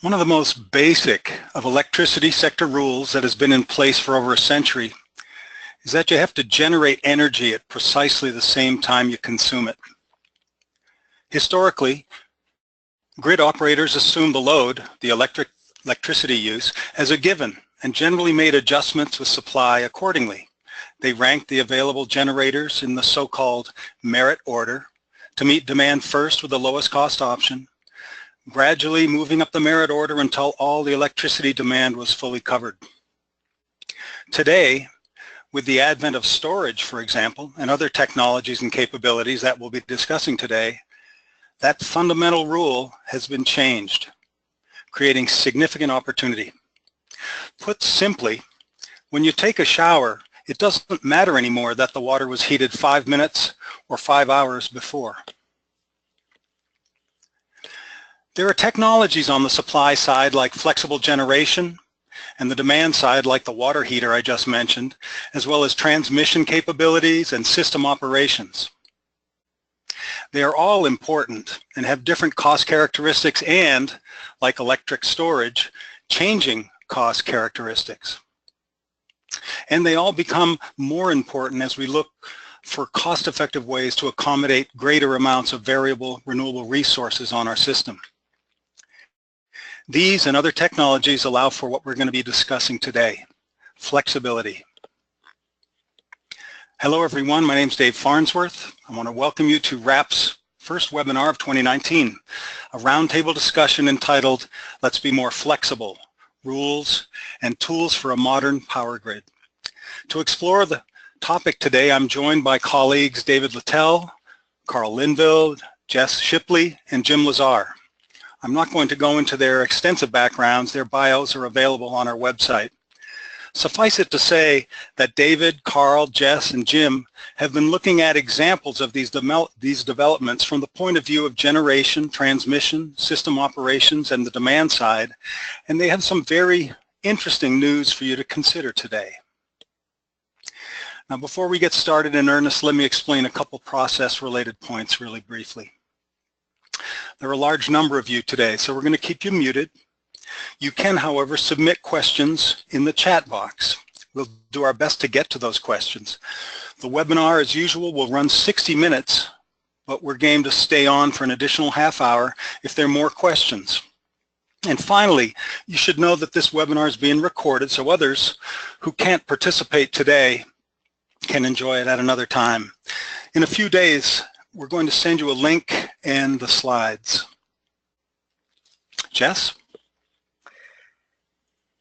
One of the most basic of electricity sector rules that has been in place for over a century is that you have to generate energy at precisely the same time you consume it. Historically, grid operators assumed the load, the electricity use, as a given and generally made adjustments with supply accordingly. They ranked the available generators in the so-called merit order to meet demand first with the lowest cost option, gradually moving up the merit order until all the electricity demand was fully covered. Today, with the advent of storage, for example, and other technologies and capabilities that we'll be discussing today, that fundamental rule has been changed, creating significant opportunity. Put simply, when you take a shower, it doesn't matter anymore that the water was heated 5 minutes or 5 hours before. There are technologies on the supply side like flexible generation and the demand side like the water heater I just mentioned, as well as transmission capabilities and system operations. They are all important and have different cost characteristics and, like electric storage, changing cost characteristics. And they all become more important as we look for cost-effective ways to accommodate greater amounts of variable renewable resources on our system. These and other technologies allow for what we're going to be discussing today, flexibility. Hello everyone, my name is Dave Farnsworth. I want to welcome you to RAP's first webinar of 2019, a roundtable discussion entitled, Let's Be More Flexible, Rules and Tools for a Modern Power Grid. To explore the topic today, I'm joined by colleagues David Littell, Carl Linvill, Jess Shipley, and Jim Lazar. I'm not going to go into their extensive backgrounds. Their bios are available on our website. Suffice it to say that David, Carl, Jess, and Jim have been looking at examples of these developments from the point of view of generation, transmission, system operations, and the demand side, and they have some very interesting news for you to consider today. Now, before we get started in earnest, let me explain a couple process-related points really briefly. There are a large number of you today, so we're going to keep you muted. You can, however, submit questions in the chat box. We'll do our best to get to those questions. The webinar, as usual, will run 60 minutes, but we're game to stay on for an additional half hour if there are more questions. And finally, you should know that this webinar is being recorded, so others who can't participate today can enjoy it at another time. In a few days, we're going to send you a link and the slides. Jess?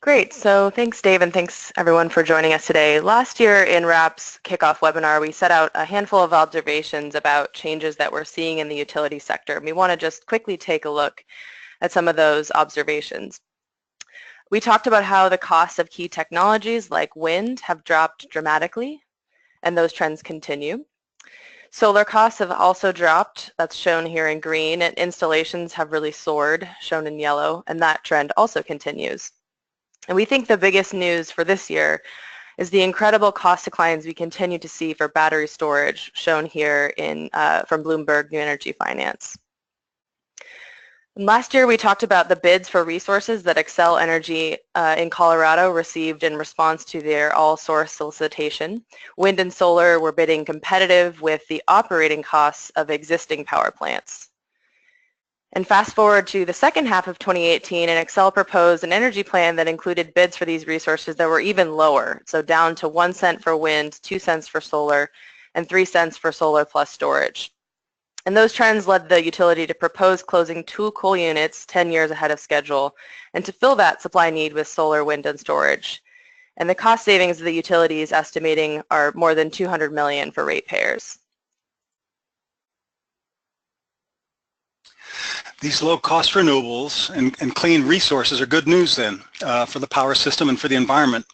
Great, so thanks Dave and thanks everyone for joining us today. Last year in RAP's kickoff webinar, we set out a handful of observations about changes that we're seeing in the utility sector. We want to just quickly take a look at some of those observations. We talked about how the costs of key technologies like wind have dropped dramatically, and those trends continue. Solar costs have also dropped, that's shown here in green, and installations have really soared, shown in yellow, and that trend also continues. And we think the biggest news for this year is the incredible cost declines we continue to see for battery storage, shown here in from Bloomberg New Energy Finance. Last year we talked about the bids for resources that Xcel Energy in Colorado received in response to their all-source solicitation. Wind and solar were bidding competitive with the operating costs of existing power plants. And fast forward to the second half of 2018, and Xcel proposed an energy plan that included bids for these resources that were even lower, so down to 1 cent for wind, 2 cents for solar, and 3 cents for solar plus storage. And those trends led the utility to propose closing 2 coal units 10 years ahead of schedule and to fill that supply need with solar, wind, and storage. And the cost savings of the utility is estimating are more than $200 million for ratepayers. These low-cost renewables and clean resources are good news then for the power system and for the environment.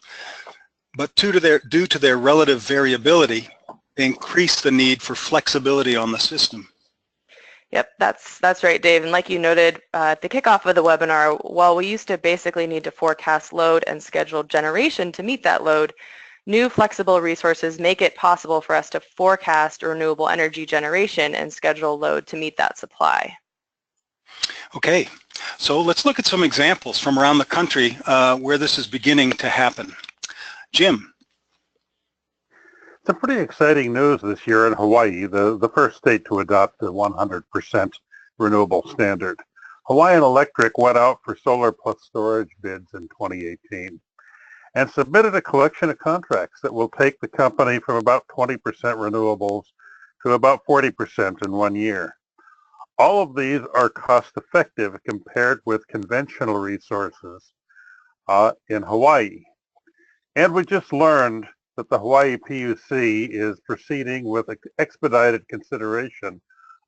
But due to their relative variability, they increase the need for flexibility on the system. Yep, that's right, Dave. And like you noted at the kickoff of the webinar, while we used to basically need to forecast load and schedule generation to meet that load, new flexible resources make it possible for us to forecast renewable energy generation and schedule load to meet that supply. Okay, So let's look at some examples from around the country where this is beginning to happen. Jim. Some pretty exciting news this year in Hawaii, the first state to adopt the 100% renewable standard. Hawaiian Electric went out for solar plus storage bids in 2018 and submitted a collection of contracts that will take the company from about 20% renewables to about 40% in 1 year. All of these are cost effective compared with conventional resources in Hawaii. And we just learned that the Hawaii PUC is proceeding with expedited consideration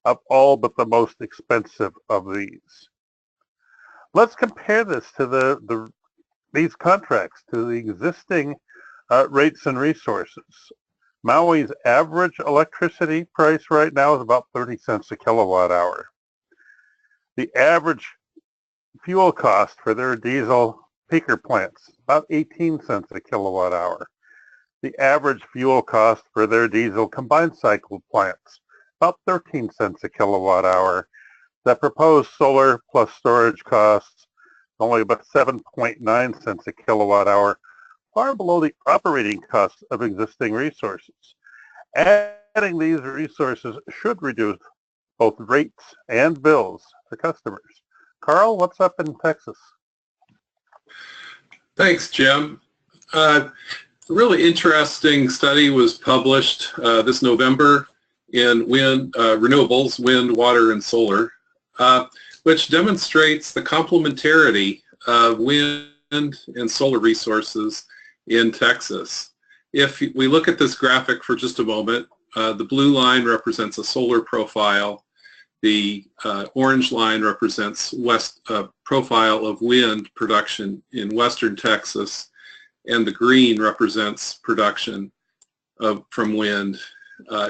of all but the most expensive of these. Let's compare this to these contracts to the existing rates and resources. Maui's average electricity price right now is about 30 cents a kilowatt hour. The average fuel cost for their diesel peaker plants, about 18 cents a kilowatt hour. The average fuel cost for their diesel combined cycle plants, about 13 cents a kilowatt hour. The proposed solar plus storage costs only about 7.9 cents a kilowatt hour, far below the operating costs of existing resources. Adding these resources should reduce both rates and bills for customers. Carl, what's up in Texas? Thanks, Jim. A really interesting study was published this November in renewables, wind, water, and solar, which demonstrates the complementarity of wind and solar resources in Texas. If we look at this graphic for just a moment, the blue line represents a solar profile. The orange line represents profile of wind production in western Texas, and the green represents production from wind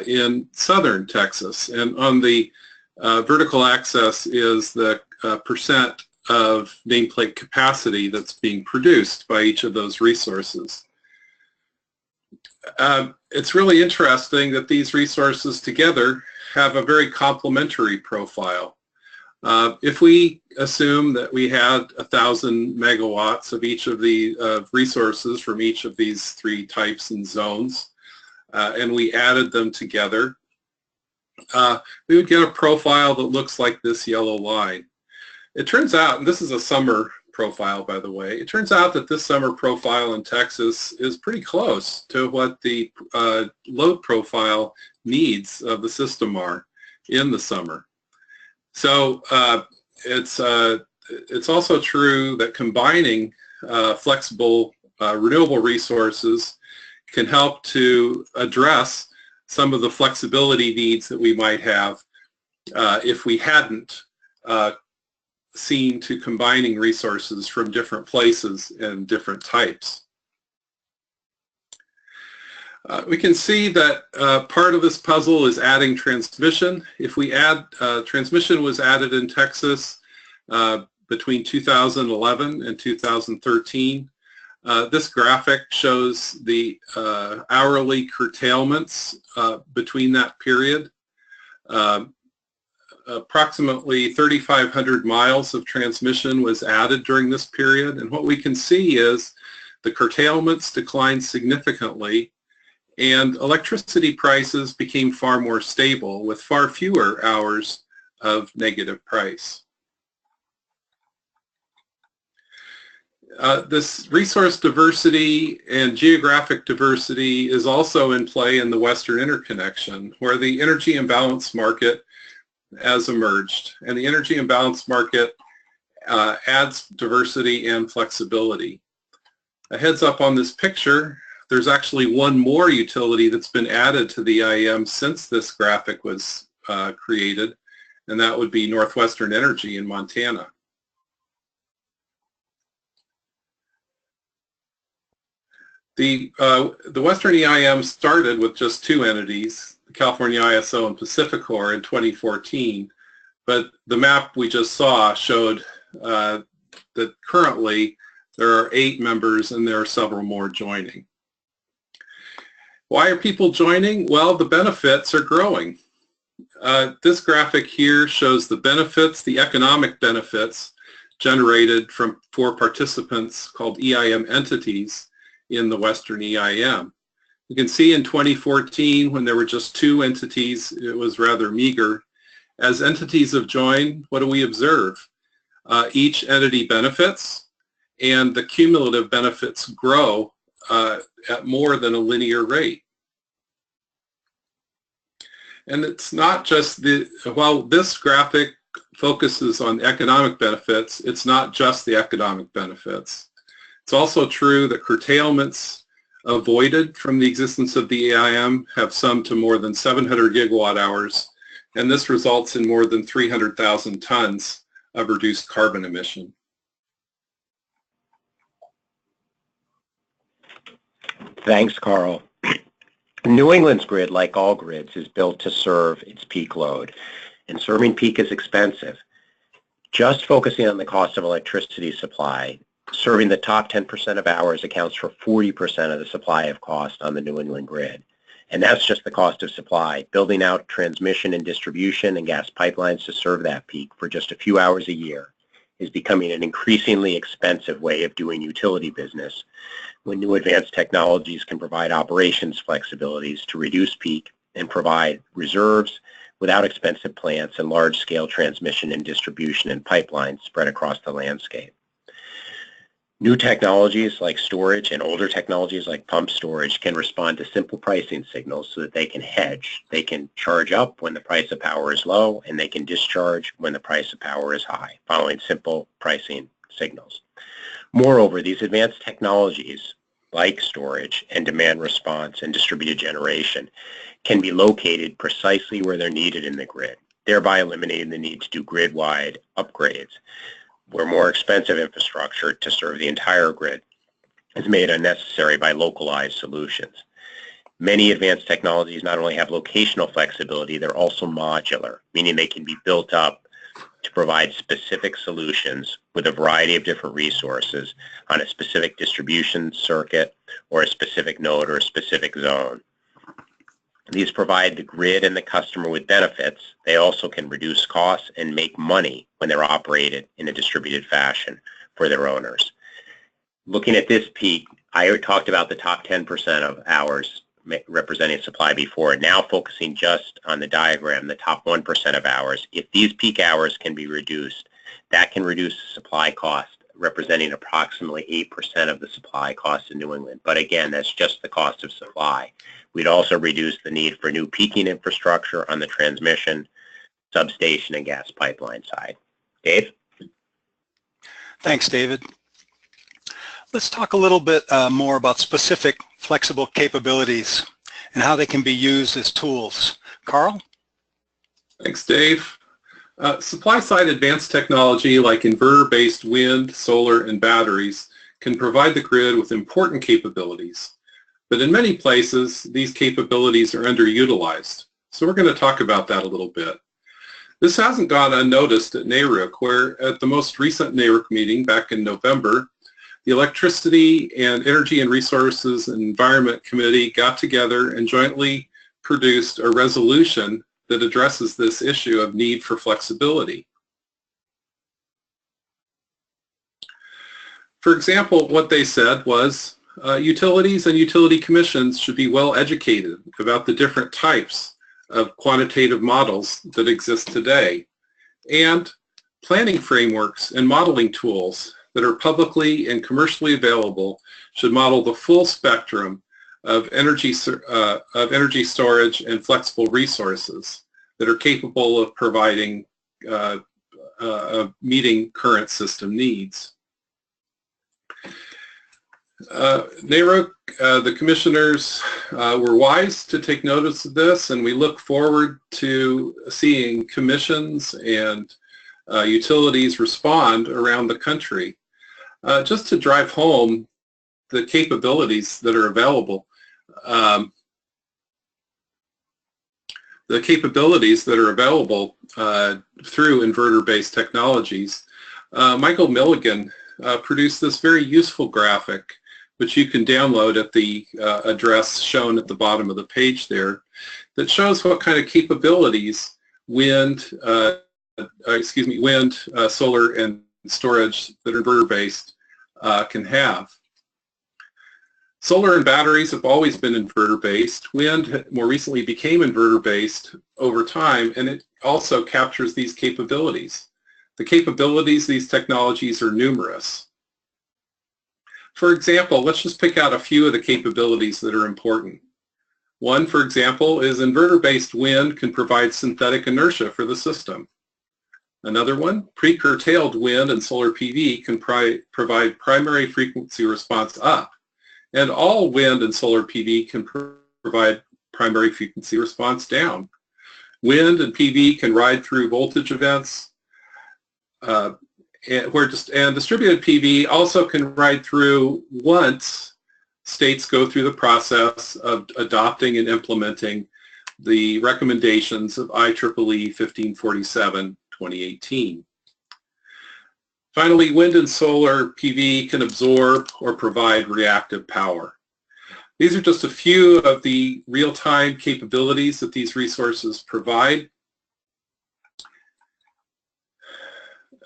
in southern Texas. And on the vertical axis is the percent of nameplate capacity that's being produced by each of those resources. It's really interesting that these resources together have a very complementary profile. If we assume that we had 1,000 megawatts of each of the resources from each of these three types and zones, and we added them together, we would get a profile that looks like this yellow line. It turns out, and this is a summer profile, by the way, it turns out that this summer profile in Texas is pretty close to what the load profile needs of the system are in the summer. So it's also true that combining flexible renewable resources can help to address some of the flexibility needs that we might have if we hadn't seen to combining resources from different places and different types. We can see that part of this puzzle is adding transmission. If we add, transmission was added in Texas between 2011 and 2013. This graphic shows the hourly curtailments between that period. Approximately 3,500 miles of transmission was added during this period, and what we can see is the curtailments declined significantly and electricity prices became far more stable with far fewer hours of negative price. This resource diversity and geographic diversity is also in play in the Western Interconnection, where the energy imbalance market has emerged, and the energy imbalance market adds diversity and flexibility. A heads up on this picture, there's actually one more utility that's been added to the IEM since this graphic was created, and that would be Northwestern Energy in Montana. The Western EIM started with just two entities, the California ISO and PacifiCorp in 2014, but the map we just saw showed that currently there are 8 members and there are several more joining. Why are people joining? Well, the benefits are growing. This graphic here shows the benefits, the economic benefits generated from 4 participants called EIM entities in the Western EIM. You can see in 2014, when there were just 2 entities, it was rather meager. As entities have joined, what do we observe? Each entity benefits, and the cumulative benefits grow at more than a linear rate. And it's not just while this graphic focuses on economic benefits, it's not just the economic benefits. It's also true that curtailments avoided from the existence of the EIM have summed to more than 700 gigawatt hours, and this results in more than 300,000 tons of reduced carbon emission. Thanks, Carl. New England's grid, like all grids, is built to serve its peak load, and serving peak is expensive. Just focusing on the cost of electricity supply, serving the top 10% of hours accounts for 40% of the supply of cost on the New England grid. And that's just the cost of supply. Building out transmission and distribution and gas pipelines to serve that peak for just a few hours a year is becoming an increasingly expensive way of doing utility business, when new advanced technologies can provide operations flexibilities to reduce peak and provide reserves without expensive plants and large-scale transmission and distribution and pipelines spread across the landscape. New technologies like storage and older technologies like pump storage can respond to simple pricing signals so that they can hedge. They can charge up when the price of power is low, and they can discharge when the price of power is high, following simple pricing signals. Moreover, these advanced technologies like storage and demand response and distributed generation can be located precisely where they're needed in the grid, thereby eliminating the need to do grid-wide upgrades, where more expensive infrastructure to serve the entire grid is made unnecessary by localized solutions. Many advanced technologies not only have locational flexibility, they're also modular, meaning they can be built up to provide specific solutions with a variety of different resources on a specific distribution circuit or a specific node or a specific zone. These provide the grid and the customer with benefits. They also can reduce costs and make money when they're operated in a distributed fashion for their owners. Looking at this peak, I talked about the top 10% of hours representing supply before. Now focusing just on the diagram, the top 1% of hours. If these peak hours can be reduced, that can reduce the supply cost, representing approximately 8% of the supply cost in New England. But again, that's just the cost of supply. We'd also reduce the need for new peaking infrastructure on the transmission, substation, and gas pipeline side. Dave? Thanks, David. Let's talk a little bit more about specific flexible capabilities and how they can be used as tools. Carl? Thanks, Dave. Supply-side advanced technology like inverter-based wind, solar, and batteries can provide the grid with important capabilities. But in many places, these capabilities are underutilized. So we're going to talk about that a little bit. This hasn't gone unnoticed at NARUC, where at the most recent NARUC meeting back in November, the Electricity and Energy and Resources and Environment Committee got together and jointly produced a resolution that addresses this issue of need for flexibility. For example, what they said was utilities and utility commissions should be well educated about the different types of quantitative models that exist today, and planning frameworks and modeling tools that are publicly and commercially available should model the full spectrum of energy storage and flexible resources that are capable of providing meeting current system needs. NARUC, the commissioners were wise to take notice of this, and we look forward to seeing commissions and utilities respond around the country. Just to drive home the capabilities that are available, through inverter-based technologies, Michael Milligan produced this very useful graphic, which you can download at the address shown at the bottom of the page there, that shows what kind of capabilities wind, solar, and storage that inverter-based can have. Solar and batteries have always been inverter-based. Wind more recently became inverter-based over time, and it also captures these capabilities. The capabilities of these technologies are numerous. For example, let's just pick out a few of the capabilities that are important. One, for example, is inverter-based wind can provide synthetic inertia for the system. Another one, pre-curtailed wind and solar PV can provide primary frequency response up. And all wind and solar PV can provide primary frequency response down. Wind and PV can ride through voltage events, and distributed PV also can ride through once states go through the process of adopting and implementing the recommendations of IEEE 1547, 2018. Finally, wind and solar PV can absorb or provide reactive power. These are just a few of the real-time capabilities that these resources provide.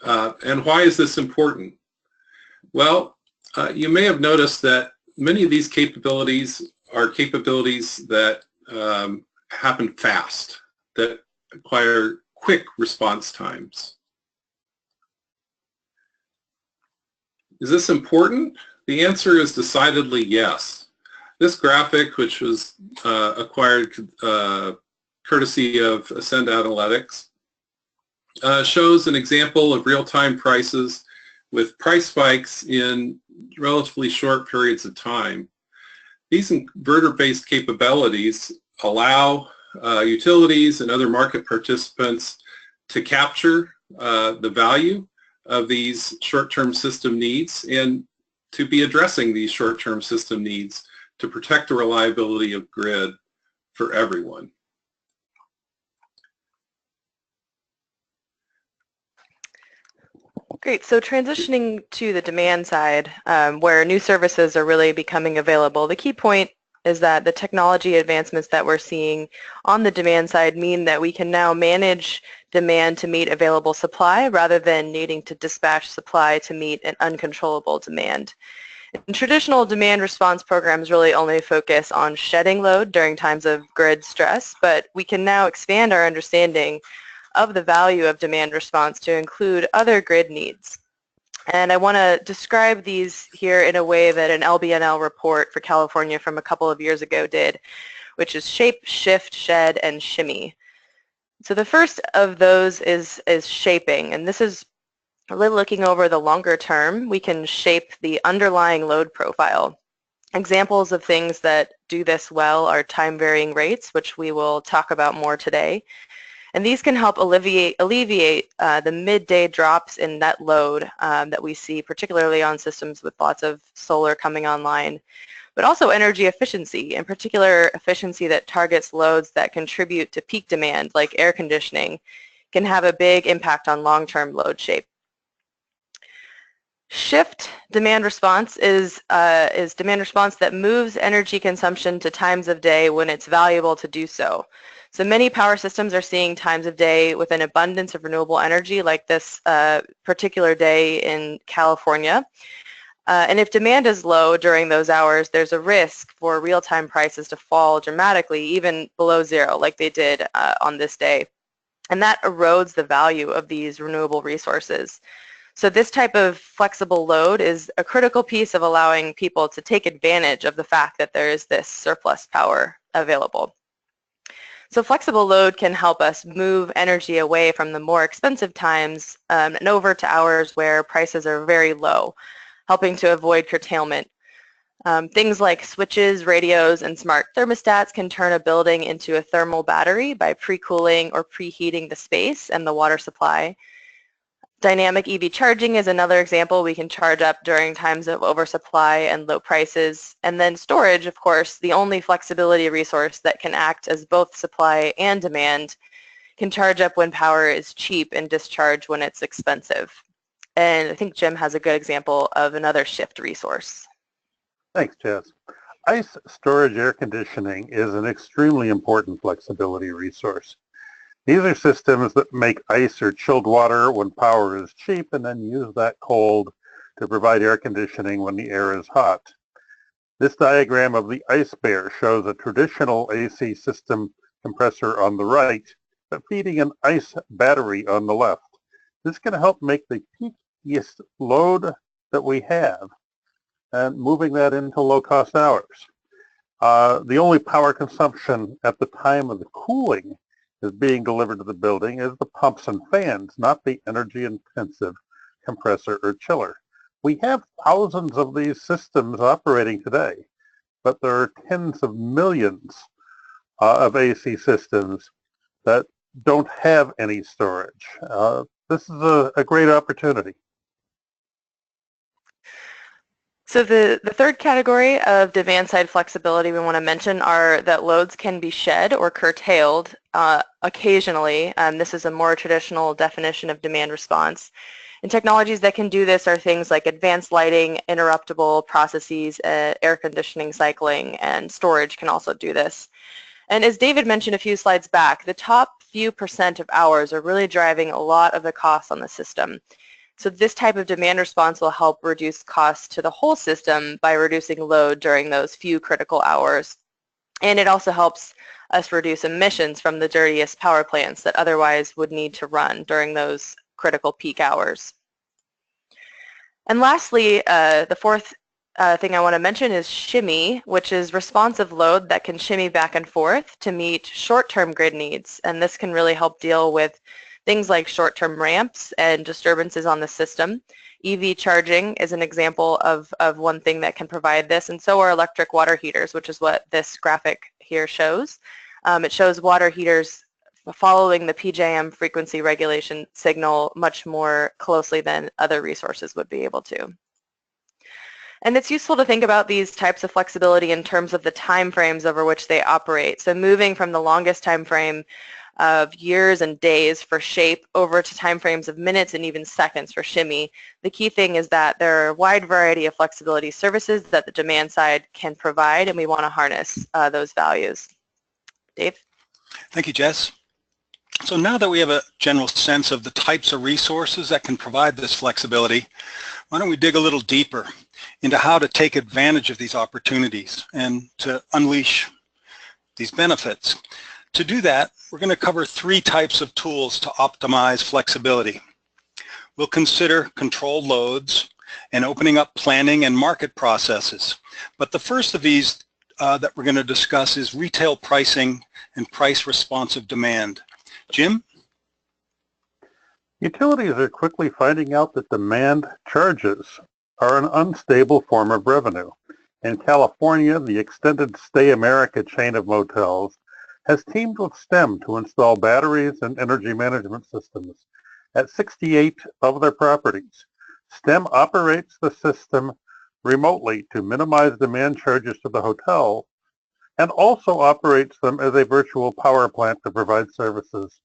And why is this important? Well, you may have noticed that many of these capabilities are capabilities that happen fast, that require quick response times. Is this important? The answer is decidedly yes. This graphic, which was acquired courtesy of Ascend Analytics, shows an example of real-time prices with price spikes in relatively short periods of time. These inverter-based capabilities allow utilities and other market participants to capture the value of these short-term system needs and to be addressing these short-term system needs to protect the reliability of grid for everyone. Great. So transitioning to the demand side, where new services are really becoming available, the key point is that the technology advancements that we're seeing on the demand side mean that we can now manage demand to meet available supply rather than needing to dispatch supply to meet an uncontrollable demand. And traditional demand response programs really only focus on shedding load during times of grid stress, but we can now expand our understanding of the value of demand response to include other grid needs. And I want to describe these here in a way that an LBNL report for California from a couple of years ago did, which is shape, shift, shed, and shimmy. So the first of those is shaping, and this is really looking over the longer term. We can shape the underlying load profile. Examples of things that do this well are time-varying rates, which we will talk about more today. And these can help alleviate the midday drops in net load that we see, particularly on systems with lots of solar coming online, but also energy efficiency, in particular efficiency that targets loads that contribute to peak demand, like air conditioning, can have a big impact on long-term load shape. Shift demand response is demand response that moves energy consumption to times of day when it's valuable to do so. So many power systems are seeing times of day with an abundance of renewable energy, like this particular day in California. And if demand is low during those hours, there's a risk for real-time prices to fall dramatically, even below zero, like they did on this day. And that erodes the value of these renewable resources. So this type of flexible load is a critical piece of allowing people to take advantage of the fact that there is this surplus power available. So flexible load can help us move energy away from the more expensive times and over to hours where prices are very low, helping to avoid curtailment. Things like switches, radios, and smart thermostats can turn a building into a thermal battery by pre-cooling or preheating the space and the water supply. Dynamic EV charging is another example. We can charge up during times of oversupply and low prices. And then storage, of course, the only flexibility resource that can act as both supply and demand, can charge up when power is cheap and discharge when it's expensive. And I think Jim has a good example of another shift resource. Thanks, Jess. Ice storage air conditioning is an extremely important flexibility resource. These are systems that make ice or chilled water when power is cheap and then use that cold to provide air conditioning when the air is hot. This diagram of the ice bear shows a traditional AC system compressor on the right, but feeding an ice battery on the left. This can help make the peakiest load that we have and moving that into low-cost hours. The only power consumption at the time of the cooling is being delivered to the building is the pumps and fans, not the energy-intensive compressor or chiller. We have thousands of these systems operating today, but there are tens of millions of AC systems that don't have any storage. This is a great opportunity. So the third category of demand-side flexibility we want to mention are that loads can be shed or curtailed occasionally. This is a more traditional definition of demand response. And technologies that can do this are things like advanced lighting, interruptible processes, air conditioning cycling, and storage can also do this. And as David mentioned a few slides back, the top few % of hours are really driving a lot of the costs on the system. So this type of demand response will help reduce costs to the whole system by reducing load during those few critical hours. And it also helps us reduce emissions from the dirtiest power plants that otherwise would need to run during those critical peak hours. And lastly, the fourth thing I want to mention is Shimmy, which is responsive load that can shimmy back and forth to meet short-term grid needs. And this can really help deal with things like short-term ramps and disturbances on the system. EV charging is an example of one thing that can provide this, and so are electric water heaters, which is what this graphic here shows. It shows water heaters following the PJM frequency regulation signal much more closely than other resources would be able to. And it's useful to think about these types of flexibility in terms of the time frames over which they operate. So moving from the longest time frame of years and days for shape over to time frames of minutes and even seconds for shimmy, the key thing is that there are a wide variety of flexibility services that the demand side can provide, and we want to harness those values. Dave? Thank you, Jess. So now that we have a general sense of the types of resources that can provide this flexibility, why don't we dig a little deeper into how to take advantage of these opportunities and to unleash these benefits. To do that, we're going to cover 3 types of tools to optimize flexibility. We'll consider controlled loads and opening up planning and market processes. But the first of these that we're going to discuss is retail pricing and price responsive demand. Jim? Utilities are quickly finding out that demand charges are an unstable form of revenue. In California, the extended Stay America chain of motels has teamed with STEM to install batteries and energy management systems at 68 of their properties. STEM operates the system remotely to minimize demand charges to the hotel and also operates them as a virtual power plant to provide services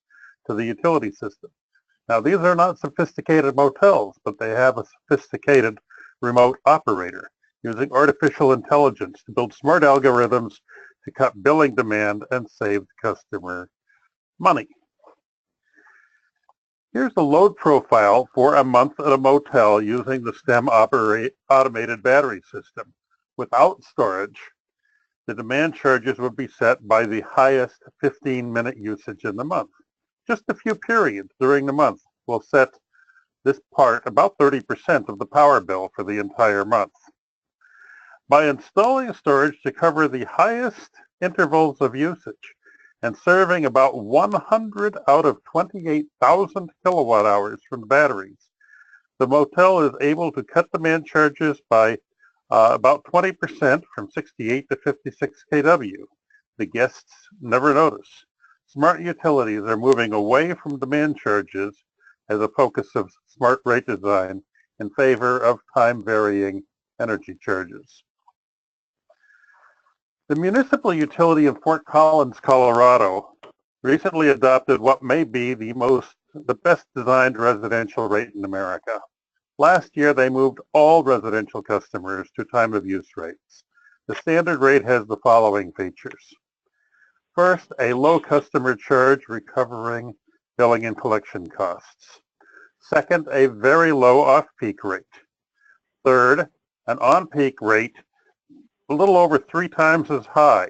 to the utility system. Now, these are not sophisticated motels, but they have a sophisticated remote operator using artificial intelligence to build smart algorithms to cut billing demand and save the customer money. Here's the load profile for a month at a motel using the STEM automated battery system. Without storage, the demand charges would be set by the highest 15-minute usage in the month. Just a few periods during the month will set this part about 30% of the power bill for the entire month. By installing storage to cover the highest intervals of usage and serving about 100 out of 28,000 kilowatt hours from the batteries, the motel is able to cut demand charges by about 20% from 68 to 56 kW. The guests never notice. Smart utilities are moving away from demand charges as a focus of smart rate design in favor of time-varying energy charges. The municipal utility in Fort Collins, Colorado, recently adopted what may be the best designed residential rate in America. Last year, they moved all residential customers to time of use rates. The standard rate has the following features. First, a low customer charge recovering billing and collection costs. Second, a very low off-peak rate. Third, an on-peak rate a little over 3 times as high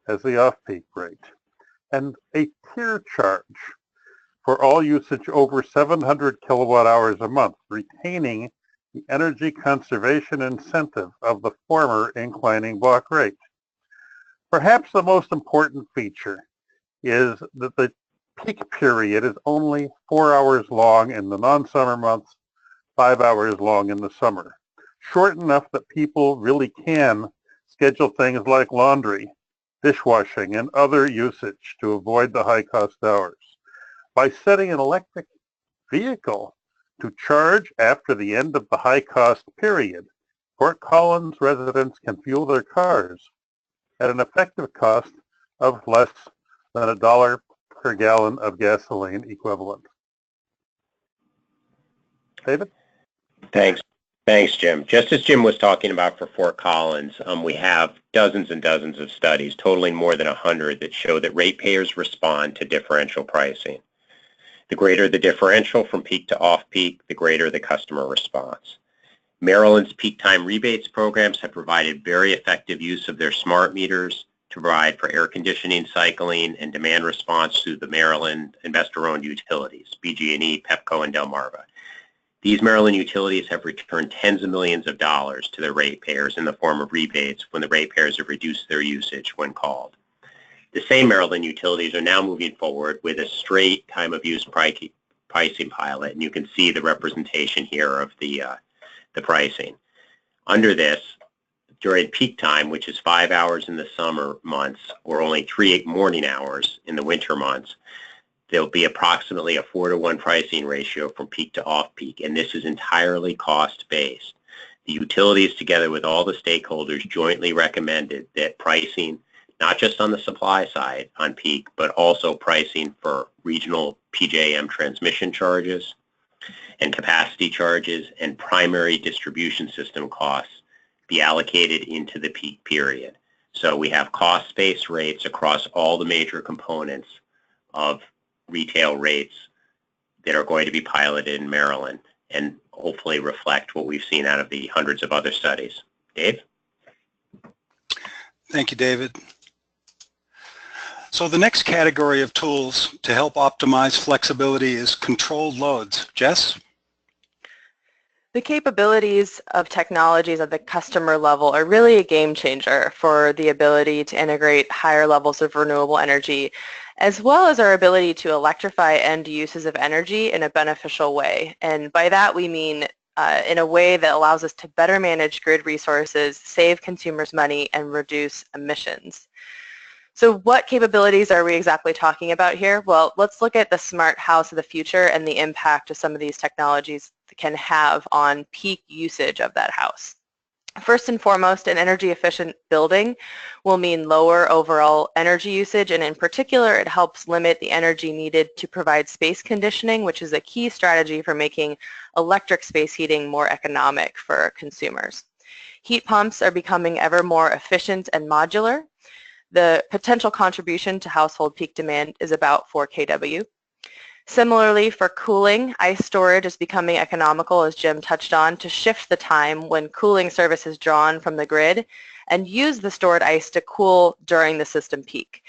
as the off-peak rate. And a tier charge for all usage over 700 kilowatt hours a month, retaining the energy conservation incentive of the former inclining block rate. Perhaps the most important feature is that the peak period is only 4 hours long in the non-summer months, 5 hours long in the summer. Short enough that people really can schedule things like laundry, dishwashing, and other usage to avoid the high-cost hours. By setting an electric vehicle to charge after the end of the high-cost period, Fort Collins residents can fuel their cars at an effective cost of less than $1 per gallon of gasoline equivalent. David? Thanks, Jim. Just as Jim was talking about for Fort Collins, we have dozens and dozens of studies, totaling more than 100, that show that ratepayers respond to differential pricing. The greater the differential from peak to off-peak, the greater the customer response. Maryland's peak time rebates programs have provided very effective use of their smart meters to provide for air conditioning, cycling, and demand response through the Maryland investor-owned utilities, BG&E, Pepco, and Delmarva. These Maryland utilities have returned tens of millions of dollars to their ratepayers in the form of rebates when the ratepayers have reduced their usage when called. The same Maryland utilities are now moving forward with a straight time of use pricing pilot, and you can see the representation here of the pricing. Under this, during peak time, which is 5 hours in the summer months or only 3 morning hours in the winter months, there'll be approximately a 4-to-1 pricing ratio from peak to off-peak, and this is entirely cost-based. The utilities, together with all the stakeholders, jointly recommended that pricing, not just on the supply side on peak, but also pricing for regional PJM transmission charges and capacity charges and primary distribution system costs be allocated into the peak period. So we have cost-based rates across all the major components of retail rates that are going to be piloted in Maryland and hopefully reflect what we've seen out of the hundreds of other studies. Dave? Thank you, David. So the next category of tools to help optimize flexibility is controlled loads. Jess? The capabilities of technologies at the customer level are really a game changer for the ability to integrate higher levels of renewable energy, as well as our ability to electrify end uses of energy in a beneficial way. And by that we mean in a way that allows us to better manage grid resources, save consumers money, and reduce emissions. So what capabilities are we exactly talking about here? Well, let's look at the smart house of the future and the impact of some of these technologies can have on peak usage of that house. First and foremost, an energy efficient building will mean lower overall energy usage, and in particular it helps limit the energy needed to provide space conditioning, which is a key strategy for making electric space heating more economic for consumers. Heat pumps are becoming ever more efficient and modular. The potential contribution to household peak demand is about 4 kW. Similarly, for cooling, ice storage is becoming economical, as Jim touched on, to shift the time when cooling service is drawn from the grid and use the stored ice to cool during the system peak.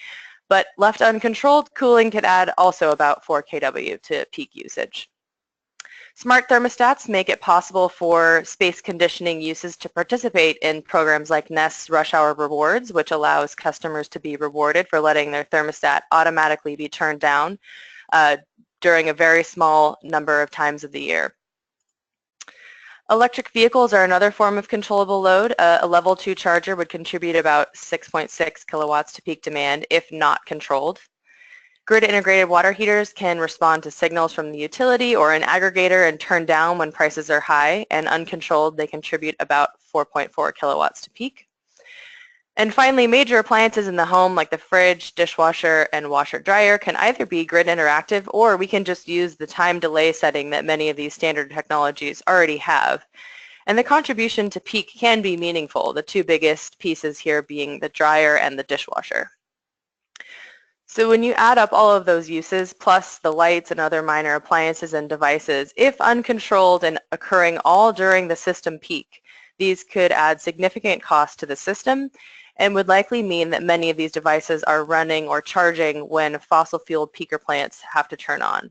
But left uncontrolled, cooling could add also about 4 kW to peak usage. Smart thermostats make it possible for space conditioning uses to participate in programs like Nest's Rush Hour Rewards, which allows customers to be rewarded for letting their thermostat automatically be turned down during a very small number of times of the year. Electric vehicles are another form of controllable load. A level 2 charger would contribute about 6.6 kilowatts to peak demand if not controlled. Grid integrated water heaters can respond to signals from the utility or an aggregator and turn down when prices are high, and uncontrolled they contribute about 4.4 kilowatts to peak. And finally, major appliances in the home like the fridge, dishwasher, and washer dryer can either be grid interactive, or we can just use the time delay setting that many of these standard technologies already have. And the contribution to peak can be meaningful, the two biggest pieces here being the dryer and the dishwasher. So when you add up all of those uses, plus the lights and other minor appliances and devices, if uncontrolled and occurring all during the system peak, these could add significant cost to the system and would likely mean that many of these devices are running or charging when fossil fuel peaker plants have to turn on.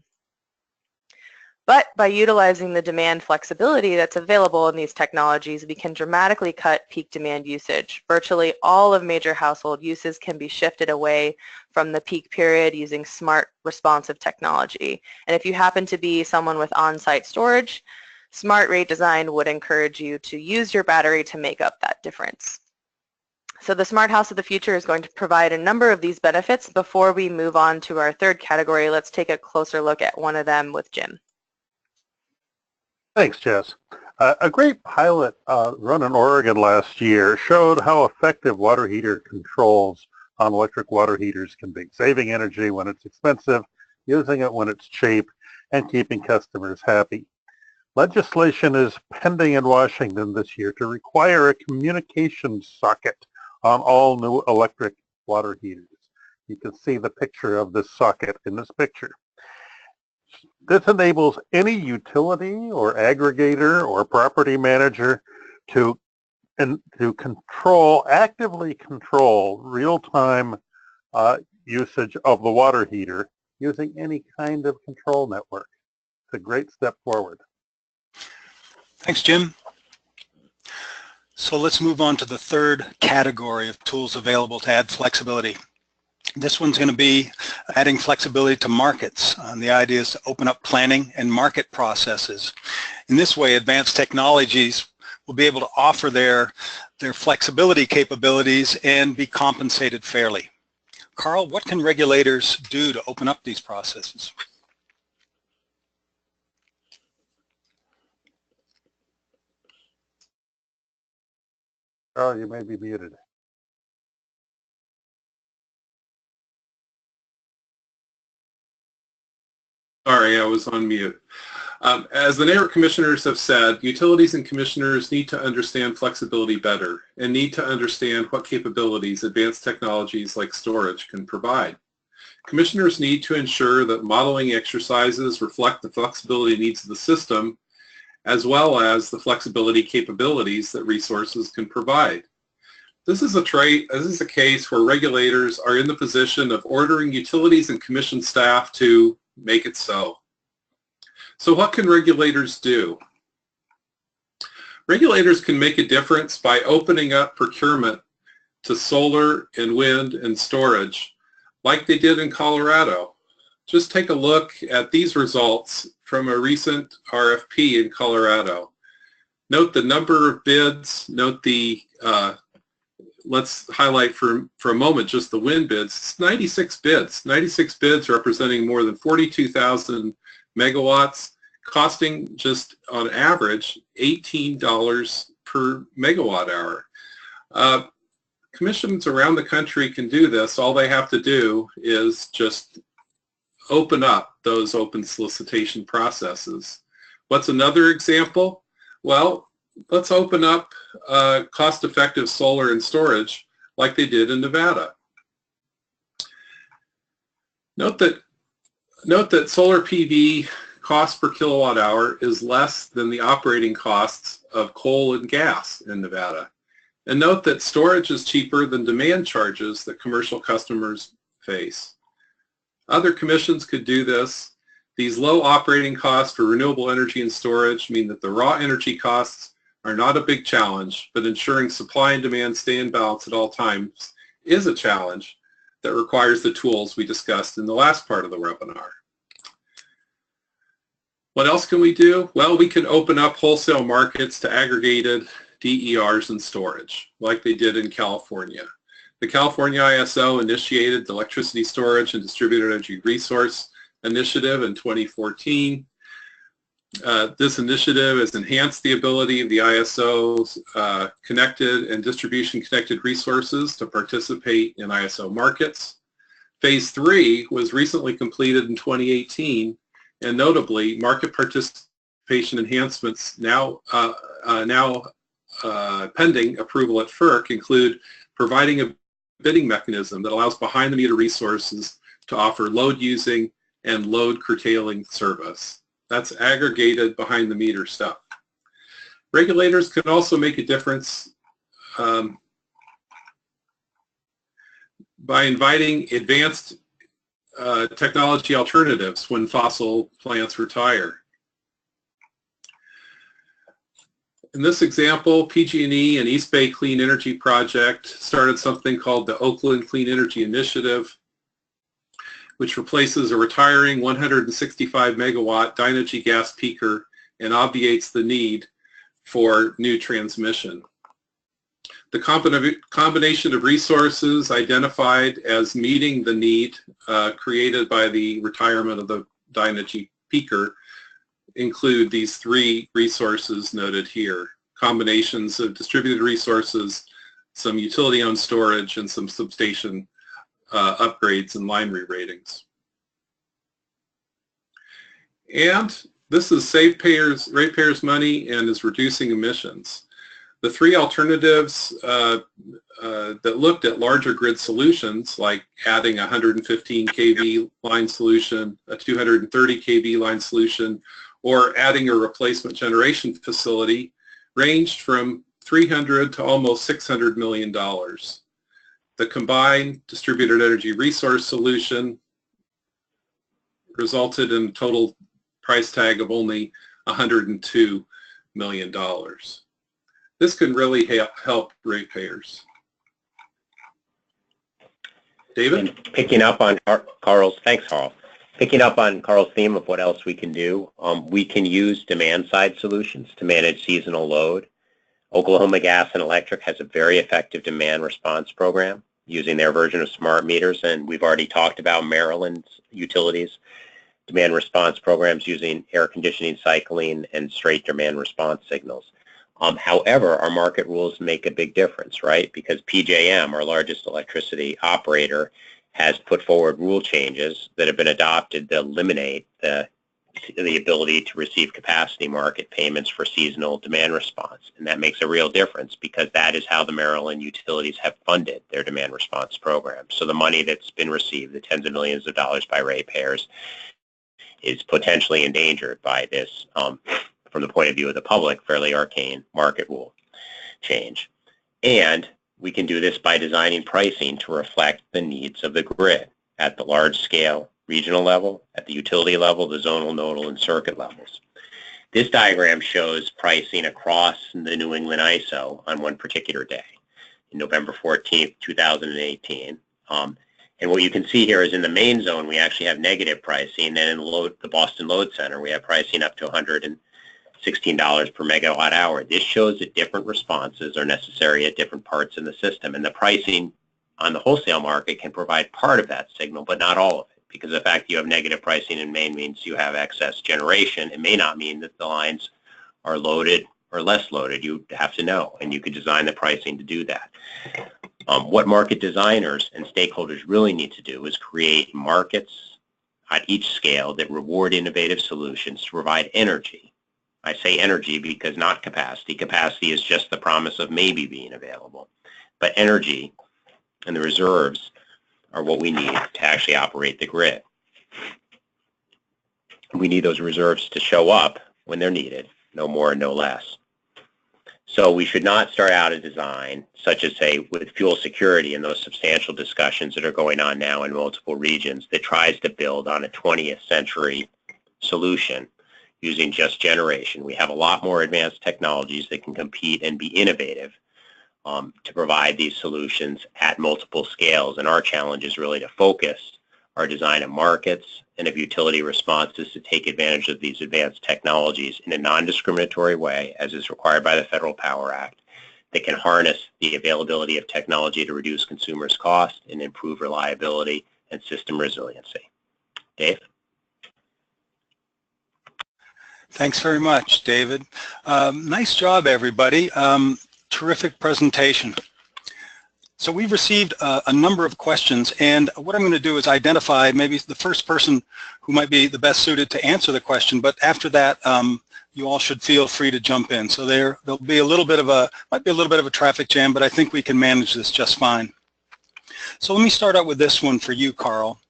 But by utilizing the demand flexibility that's available in these technologies, we can dramatically cut peak demand usage. Virtually all of major household uses can be shifted away from the peak period using smart, responsive technology. And if you happen to be someone with on-site storage, smart rate design would encourage you to use your battery to make up that difference. So the Smart House of the Future is going to provide a number of these benefits. Before we move on to our third category, let's take a closer look at one of them with Jim. Thanks, Jess. A great pilot run in Oregon last year showed how effective water heater controls on electric water heaters can be, saving energy when it's expensive, using it when it's cheap, and keeping customers happy. Legislation is pending in Washington this year to require a communication socket on all new electric water heaters. You can see the picture of this socket in this picture. This enables any utility or aggregator or property manager to actively control real-time usage of the water heater using any kind of control network. It's a great step forward. Thanks, Jim. So let's move on to the third category of tools available to add flexibility. This one's going to be adding flexibility to markets. The idea is to open up planning and market processes. In this way, advanced technologies will be able to offer their flexibility capabilities and be compensated fairly. Carl, what can regulators do to open up these processes? Carl, you may be muted. Sorry, I was on mute. As the NARUC commissioners have said, utilities and commissioners need to understand flexibility better and need to understand what capabilities advanced technologies like storage can provide. Commissioners need to ensure that modeling exercises reflect the flexibility needs of the system as well as the flexibility capabilities that resources can provide. This is a case where regulators are in the position of ordering utilities and commission staff to make it so. So what can regulators do? Regulators can make a difference by opening up procurement to solar and wind and storage like they did in Colorado. Just take a look at these results from a recent RFP in Colorado. Note the number of bids, note the let's highlight for a moment just the wind bids. It's 96 bids. 96 bids representing more than 42,000 megawatts, costing just on average $18 per megawatt hour. Commissions around the country can do this. All they have to do is just open up those open solicitation processes. What's another example? Well, let's open up cost-effective solar and storage like they did in Nevada. Note that solar PV cost per kilowatt hour is less than the operating costs of coal and gas in Nevada. And note that storage is cheaper than demand charges that commercial customers face. Other commissions could do this. These low operating costs for renewable energy and storage mean that the raw energy costs are not a big challenge, but ensuring supply and demand stay in balance at all times is a challenge that requires the tools we discussed in the last part of the webinar. What else can we do? Well, we can open up wholesale markets to aggregated DERs and storage, like they did in California. The California ISO initiated the Electricity Storage and Distributed Energy Resource Initiative in 2014. This initiative has enhanced the ability of the ISO's connected and distribution connected resources to participate in ISO markets. Phase 3 was recently completed in 2018, and notably, market participation enhancements now pending approval at FERC include providing a bidding mechanism that allows behind-the-meter resources to offer load-using and load-curtailing service. That's aggregated behind-the-meter stuff. Regulators can also make a difference by inviting advanced technology alternatives when fossil plants retire. In this example, PG&E and East Bay Clean Energy Project started something called the Oakland Clean Energy Initiative, which replaces a retiring 165 megawatt Dynegy gas peaker and obviates the need for new transmission. The combination of resources identified as meeting the need created by the retirement of the Dynegy peaker include these three resources noted here: combinations of distributed resources, some utility-owned storage, and some substation upgrades and line re-ratings. And this is ratepayers money and is reducing emissions. The three alternatives that looked at larger grid solutions, like adding a 115 kV line solution, a 230 kV line solution, or adding a replacement generation facility, ranged from $300 to almost $600 million. The combined distributed energy resource solution resulted in a total price tag of only $102 million. This can really help ratepayers. David? And picking up on Carl's, thanks Carl. Picking up on Carl's theme of what else we can do, we can use demand-side solutions to manage seasonal load. Oklahoma Gas and Electric has a very effective demand response program using their version of smart meters, and we've already talked about Maryland's utilities demand response programs using air conditioning cycling and straight demand response signals. However, our market rules make a big difference, right? Because PJM, our largest electricity operator, has put forward rule changes that have been adopted to eliminate the ability to receive capacity market payments for seasonal demand response. And that makes a real difference because that is how the Maryland utilities have funded their demand response program. So the money that's been received, the tens of millions of dollars by ratepayers, is potentially endangered by this, from the point of view of the public, fairly arcane market rule change. And we can do this by designing pricing to reflect the needs of the grid at the large scale, regional level, at the utility level, the zonal, nodal, and circuit levels. This diagram shows pricing across the New England ISO on one particular day, in November 14th, 2018. And what you can see here is in the main zone, we actually have negative pricing, and in the Boston Load Center, we have pricing up to $116 per megawatt hour. This shows that different responses are necessary at different parts in the system, and the pricing on the wholesale market can provide part of that signal, but not all of it, because the fact that you have negative pricing in Maine means you have excess generation. It may not mean that the lines are loaded or less loaded. You have to know, and you could design the pricing to do that. What market designers and stakeholders really need to do is create markets at each scale that reward innovative solutions to provide energy. I say energy because not capacity. Capacity is just the promise of maybe being available. But energy and the reserves are what we need to actually operate the grid. We need those reserves to show up when they're needed, no more and no less. So we should not start out a design, such as, say, with fuel security and those substantial discussions that are going on now in multiple regions, that tries to build on a 20th century solution using just generation. We have a lot more advanced technologies that can compete and be innovative to provide these solutions at multiple scales. And our challenge is really to focus our design of markets and of utility responses to take advantage of these advanced technologies in a non-discriminatory way, as is required by the Federal Power Act, that can harness the availability of technology to reduce consumers' cost and improve reliability and system resiliency. Dave? Thanks very much, David. Nice job, everybody. Terrific presentation. So we've received a number of questions, and what I'm going to do is identify maybe the first person who might be the best suited to answer the question, but after that, you all should feel free to jump in. So there'll be a little bit of might be a little bit of a traffic jam, but I think we can manage this just fine. So let me start out with this one for you, Carl.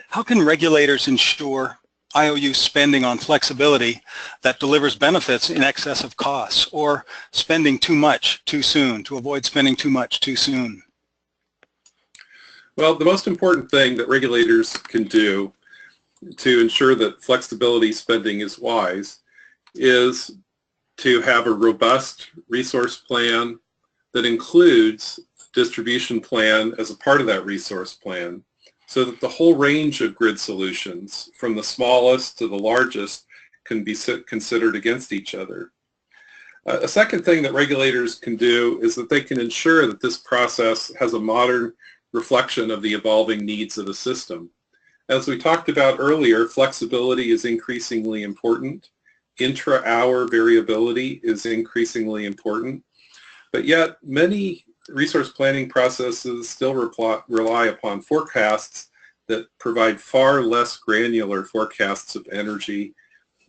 How can regulators ensure IOU spending on flexibility that delivers benefits in excess of costs, or spending too much too soon, to avoid spending too much too soon? Well, the most important thing that regulators can do to ensure that flexibility spending is wise is to have a robust resource plan that includes distribution plan as a part of that resource plan, so that the whole range of grid solutions, from the smallest to the largest, can be considered against each other. A second thing that regulators can do is that they can ensure that this process has a modern reflection of the evolving needs of the system. As we talked about earlier, flexibility is increasingly important. Intra-hour variability is increasingly important. But yet, many resource planning processes still rely upon forecasts that provide far less granular forecasts of energy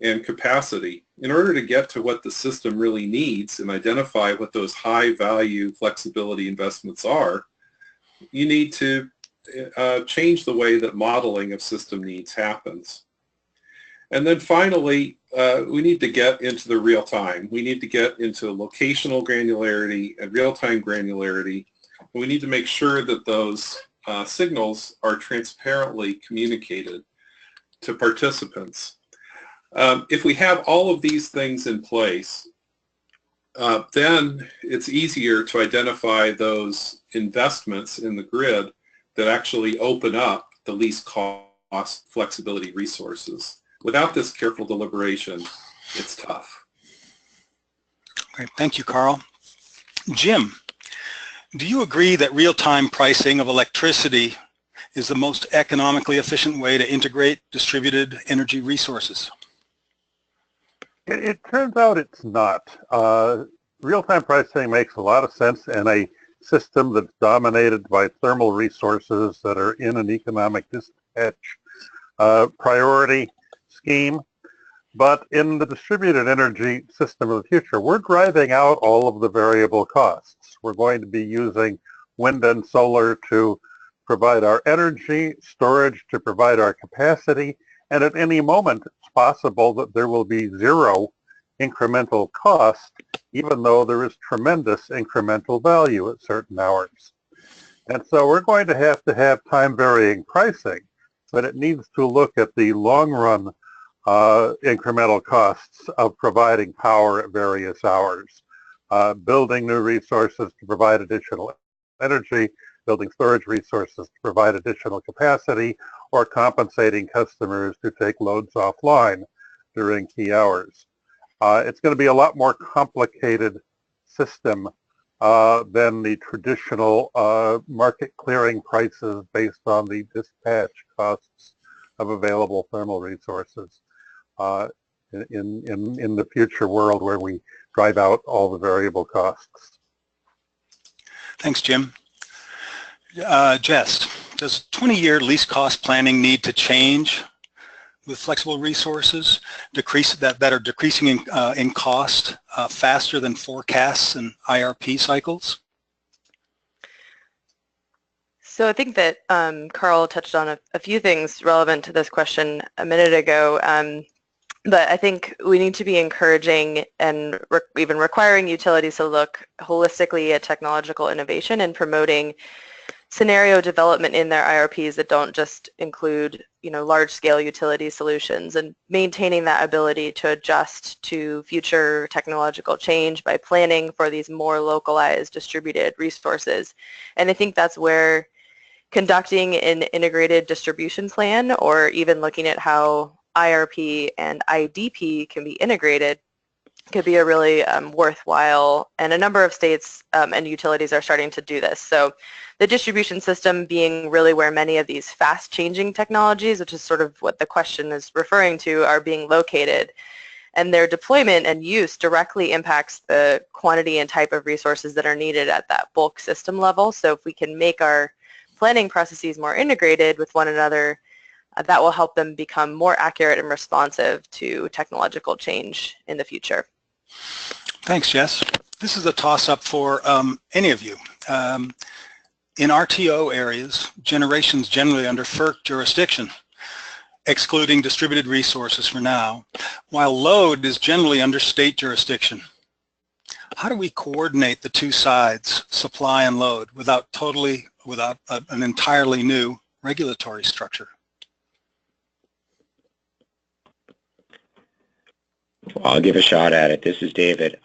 and capacity. In order to get to what the system really needs and identify what those high-value flexibility investments are, you need to change the way that modeling of system needs happens. And then finally, we need to get into the real time. We need to get into locational granularity and real-time granularity. We need to make sure that those signals are transparently communicated to participants. If we have all of these things in place, then it's easier to identify those investments in the grid that actually open up the least cost flexibility resources. Without this careful deliberation, it's tough. Okay, thank you, Carl. Jim, do you agree that real-time pricing of electricity is the most economically efficient way to integrate distributed energy resources? It turns out it's not. Real-time pricing makes a lot of sense in a system that's dominated by thermal resources that are in an economic dispatch priority scheme. But in the distributed energy system of the future, we're driving out all of the variable costs. We're going to be using wind and solar to provide our energy, storage to provide our capacity, and at any moment it's possible that there will be zero incremental cost, even though there is tremendous incremental value at certain hours. And so we're going to have time varying pricing, but it needs to look at the long run incremental costs of providing power at various hours, building new resources to provide additional energy, building storage resources to provide additional capacity, or compensating customers to take loads offline during key hours. It's going to be a lot more complicated system than the traditional market clearing prices based on the dispatch costs of available thermal resources in the future world where we drive out all the variable costs. Thanks, Jim. Jess, does 20-year least cost planning need to change with flexible resources that are decreasing in cost faster than forecasts and IRP cycles? So I think that Carl touched on a few things relevant to this question a minute ago, but I think we need to be encouraging and even requiring utilities to look holistically at technological innovation and promoting scenario development in their IRPs that don't just include, large-scale utility solutions, and maintaining that ability to adjust to future technological change by planning for these more localized distributed resources. And I think that's where conducting an integrated distribution plan, or even looking at how IRP and IDP can be integrated, could be a really worthwhile, and a number of states and utilities are starting to do this. So the distribution system being really where many of these fast-changing technologies, which is sort of what the question is referring to, are being located. And their deployment and use directly impacts the quantity and type of resources that are needed at that bulk system level. So if we can make our planning processes more integrated with one another, that will help them become more accurate and responsive to technological change in the future. Thanks, Jess. This is a toss-up for any of you. In RTO areas, generation is generally under FERC jurisdiction, excluding distributed resources for now, while load is generally under state jurisdiction. How do we coordinate the two sides, supply and load, without an entirely new regulatory structure? Well, I'll give a shot at it. This is David.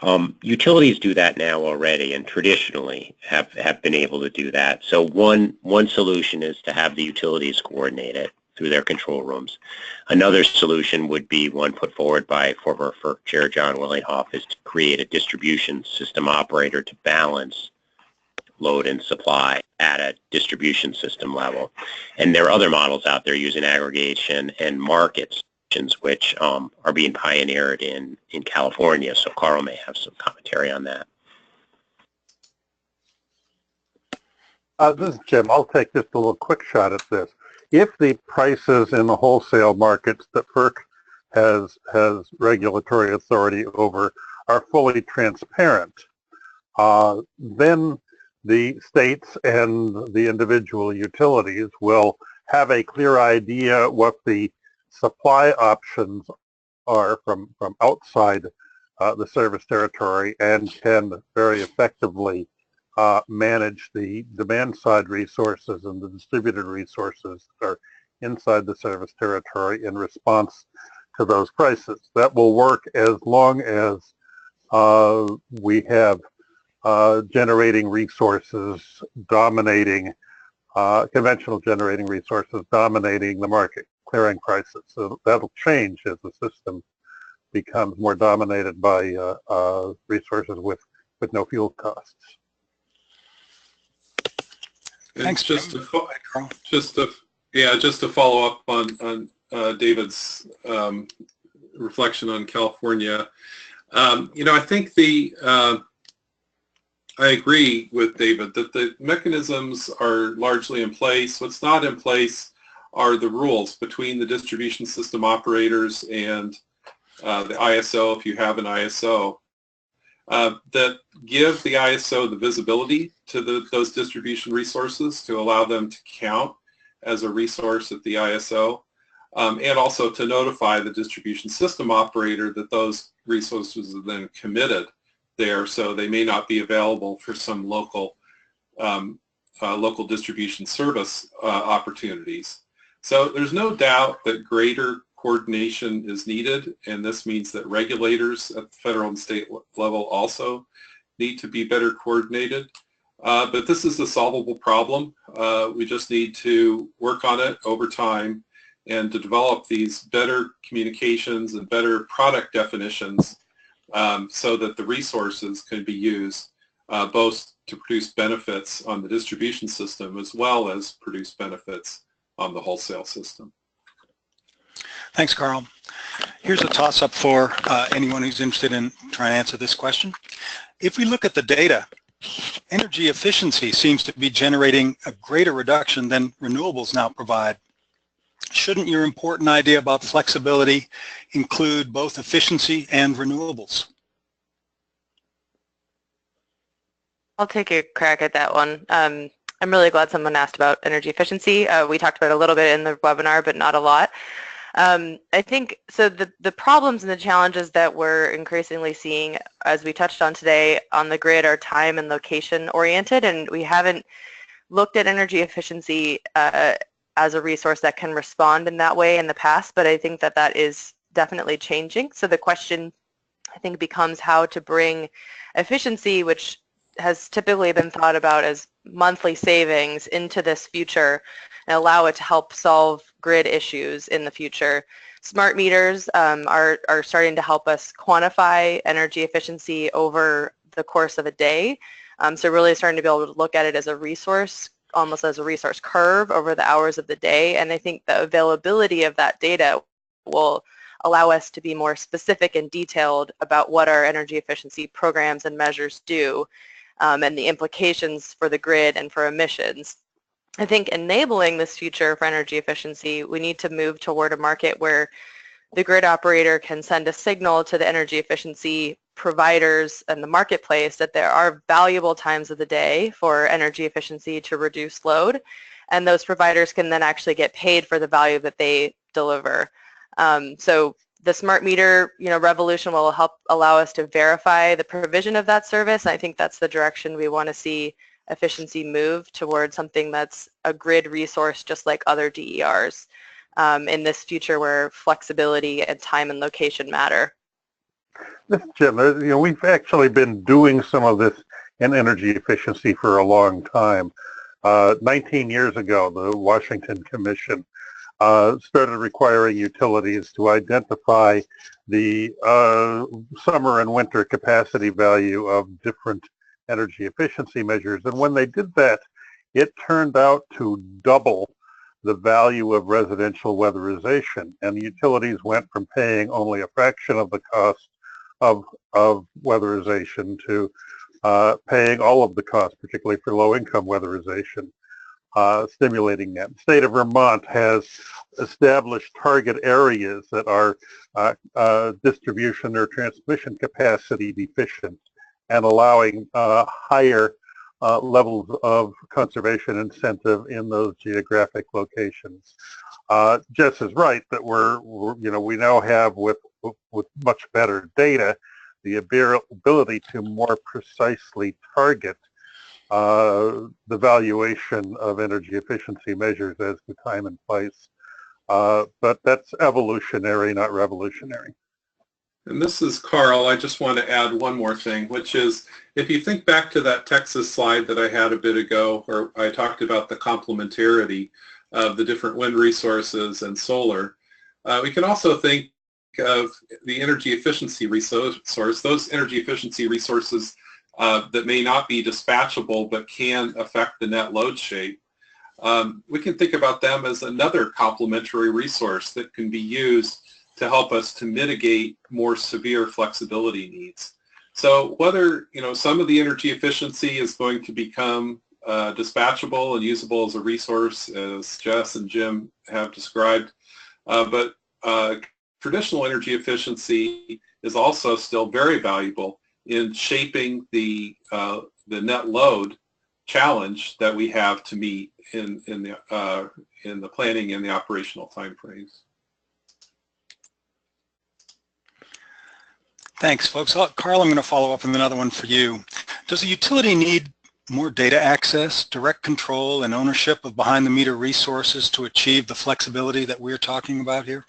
Utilities do that now already, and traditionally have been able to do that. So one solution is to have the utilities coordinate it through their control rooms. Another solution would be one put forward by former FERC Chair John Willinghoff, is to create a distribution system operator to balance load and supply at a distribution system level. And there are other models out there using aggregation and markets, which are being pioneered in California. So Carl may have some commentary on that. This is Jim. I'll take just a little quick shot at this. If the prices in the wholesale markets that FERC has regulatory authority over are fully transparent, then the states and the individual utilities will have a clear idea what the supply options are from outside the service territory, and can very effectively manage the demand side resources and the distributed resources that are inside the service territory in response to those prices. That will work as long as we have generating resources dominating, conventional generating resources dominating the market clearing prices. So that'll change as the system becomes more dominated by resources with no fuel costs. Thanks, just to follow up on David's reflection on California. I think I agree with David that the mechanisms are largely in place. What's not in place are the rules between the distribution system operators and the ISO, if you have an ISO, that give the ISO the visibility to those distribution resources to allow them to count as a resource at the ISO, and also to notify the distribution system operator that those resources are then committed there, so they may not be available for some local distribution service opportunities. So there's no doubt that greater coordination is needed, and this means that regulators at the federal and state level also need to be better coordinated. But this is a solvable problem. We just need to work on it over time and to develop these better communications and better product definitions so that the resources can be used both to produce benefits on the distribution system as well as produce benefits on the wholesale system. Thanks, Carl. Here's a toss-up for anyone who's interested in trying to answer this question. If we look at the data, energy efficiency seems to be generating a greater reduction than renewables now provide. Shouldn't your important idea about flexibility include both efficiency and renewables? I'll take a crack at that one. I'm really glad someone asked about energy efficiency. We talked about it a little bit in the webinar, but not a lot. I think, so the problems and the challenges that we're increasingly seeing, as we touched on today, on the grid are time and location oriented, and we haven't looked at energy efficiency as a resource that can respond in that way in the past, but I think that that is definitely changing. So the question, I think, becomes how to bring efficiency, which has typically been thought about as monthly savings, into this future and allow it to help solve grid issues in the future. Smart meters are starting to help us quantify energy efficiency over the course of a day. So really starting to be able to look at it as a resource, almost as a resource curve over the hours of the day. And I think the availability of that data will allow us to be more specific and detailed about what our energy efficiency programs and measures do, and the implications for the grid and for emissions. I think enabling this future for energy efficiency, we need to move toward a market where the grid operator can send a signal to the energy efficiency providers and the marketplace that there are valuable times of the day for energy efficiency to reduce load, and those providers can then actually get paid for the value that they deliver. So the smart meter, revolution will help allow us to verify the provision of that service. I think that's the direction we want to see efficiency move towards, something that's a grid resource just like other DERs in this future where flexibility and time and location matter. This is Jim. We've actually been doing some of this in energy efficiency for a long time. 19 years ago, the Washington Commission started requiring utilities to identify the summer and winter capacity value of different energy efficiency measures. And when they did that, it turned out to double the value of residential weatherization. And utilities went from paying only a fraction of the cost of weatherization to paying all of the cost, particularly for low-income weatherization, stimulating that. The state of Vermont has established target areas that are distribution or transmission capacity deficient and allowing higher levels of conservation incentive in those geographic locations. Jess is right that we now have with much better data the ability to more precisely target the valuation of energy efficiency measures as to time and place. But that's evolutionary, not revolutionary. And this is Carl. I just want to add one more thing, which is if you think back to that Texas slide that I had a bit ago, where I talked about the complementarity of the different wind resources and solar, we can also think of the energy efficiency resource, those energy efficiency resources that may not be dispatchable but can affect the net load shape. We can think about them as another complementary resource that can be used to help us to mitigate more severe flexibility needs. So whether some of the energy efficiency is going to become dispatchable and usable as a resource, as Jess and Jim have described, but traditional energy efficiency is also still very valuable in shaping the net load challenge that we have to meet in the planning and the operational timeframes. Thanks, folks. Carl, I'm going to follow up with another one for you. Does a utility need more data access, direct control, and ownership of behind-the-meter resources to achieve the flexibility that we're talking about here?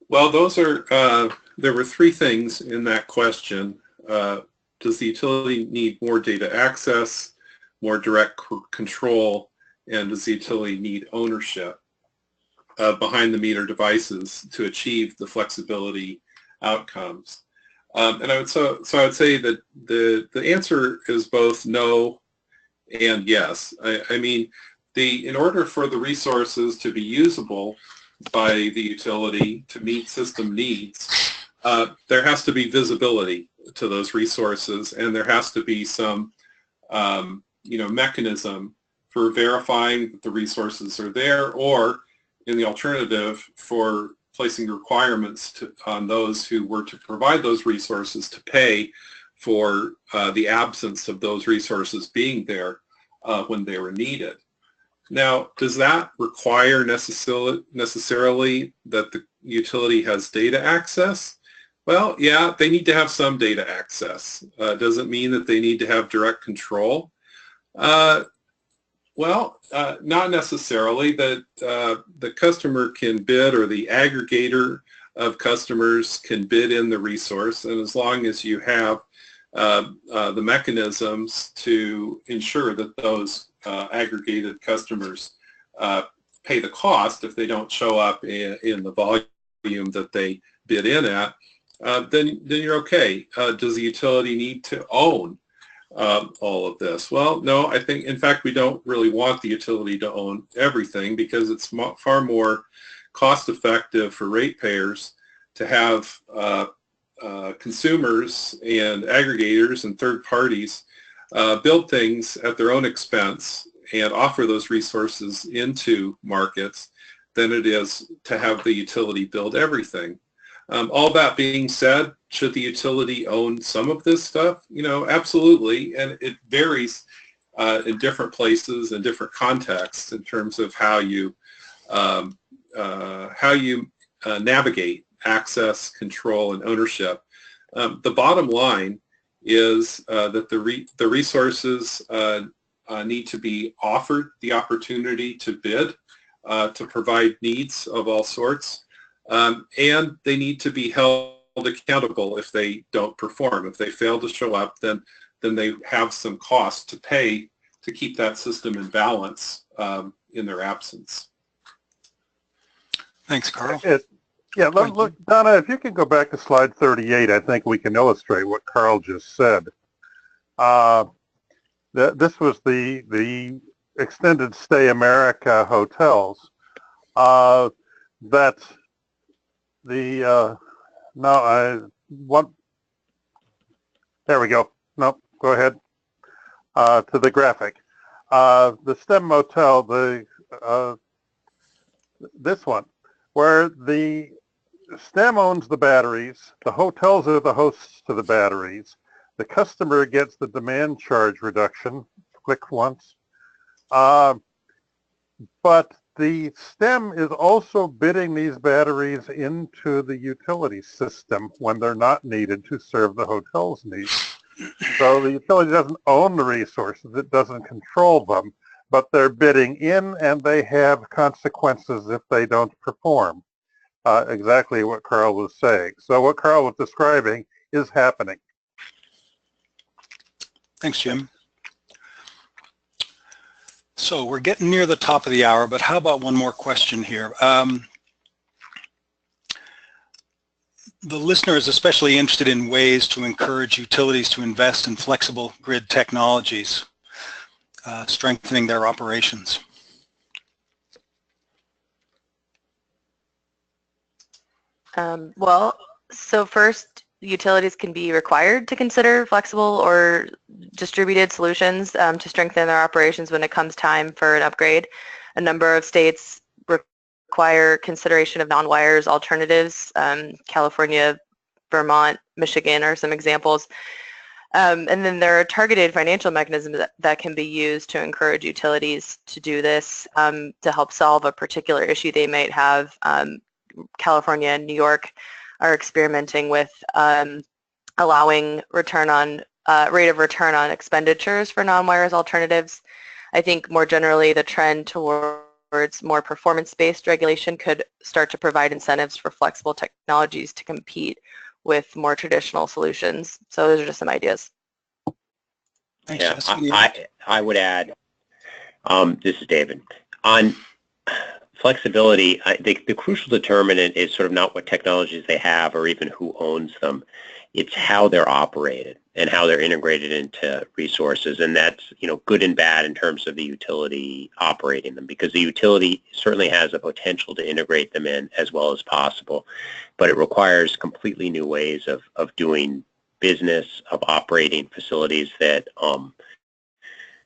Well, there were three things in that question. Does the utility need more data access, more direct control, and does the utility need ownership of behind-the-meter devices to achieve the flexibility outcomes? And I would say that the answer is both no and yes. I mean, in order for the resources to be usable by the utility to meet system needs, there has to be visibility to those resources, and there has to be some mechanism for verifying that the resources are there, or in the alternative, for placing requirements on those who were to provide those resources to pay for the absence of those resources being there when they were needed. Now, does that require necessarily that the utility has data access? Well, yeah, they need to have some data access. Doesn't mean that they need to have direct control. Well, not necessarily. That the customer can bid, or the aggregator of customers can bid in the resource, and as long as you have the mechanisms to ensure that those aggregated customers pay the cost if they don't show up in the volume that they bid in at, then you're okay. Does the utility need to own all of this? Well, no, I think, in fact, we don't really want the utility to own everything, because it's far more cost effective for ratepayers to have consumers and aggregators and third parties build things at their own expense and offer those resources into markets than it is to have the utility build everything. All that being said, should the utility own some of this stuff? You know, absolutely, and it varies in different places and different contexts in terms of how you navigate access, control, and ownership. The bottom line is that the resources need to be offered the opportunity to bid to provide needs of all sorts, and they need to be held accountable if they don't perform. If they fail to show up, then they have some cost to pay to keep that system in balance in their absence. Thanks, Carl. Yeah, look, Donna, if you can go back to slide 38, I think we can illustrate what Carl just said. This was the extended stay America hotels that the there we go. No, go ahead to the graphic. The STEM motel, this one, where the STEM owns the batteries, the hotels are the hosts to the batteries, the customer gets the demand charge reduction, click once, but the STEM is also bidding these batteries into the utility system when they're not needed to serve the hotel's needs. So the utility doesn't own the resources, it doesn't control them, but they're bidding in and they have consequences if they don't perform. Exactly what Carl was saying. So what Carl was describing is happening. Thanks, Jim. So we're getting near the top of the hour, but how about one more question here? The listener is especially interested in ways to encourage utilities to invest in flexible grid technologies, strengthening their operations. Well, so first, utilities can be required to consider flexible or distributed solutions to strengthen their operations when it comes time for an upgrade. A number of states require consideration of non-wires alternatives. California, Vermont, Michigan are some examples. And then there are targeted financial mechanisms that can be used to encourage utilities to do this to help solve a particular issue they might have. California and New York are experimenting with allowing rate of return on expenditures for non-wires alternatives. I think more generally the trend towards more performance-based regulation could start to provide incentives for flexible technologies to compete with more traditional solutions. So those are just some ideas. Thanks, yeah, I would add, this is David, on flexibility, I think the crucial determinant is sort of not what technologies they have or even who owns them. It's how they're operated and how they're integrated into resources, and that's, you know, good and bad in terms of the utility operating them, because the utility certainly has a potential to integrate them in as well as possible, but it requires completely new ways of doing business, of operating facilities that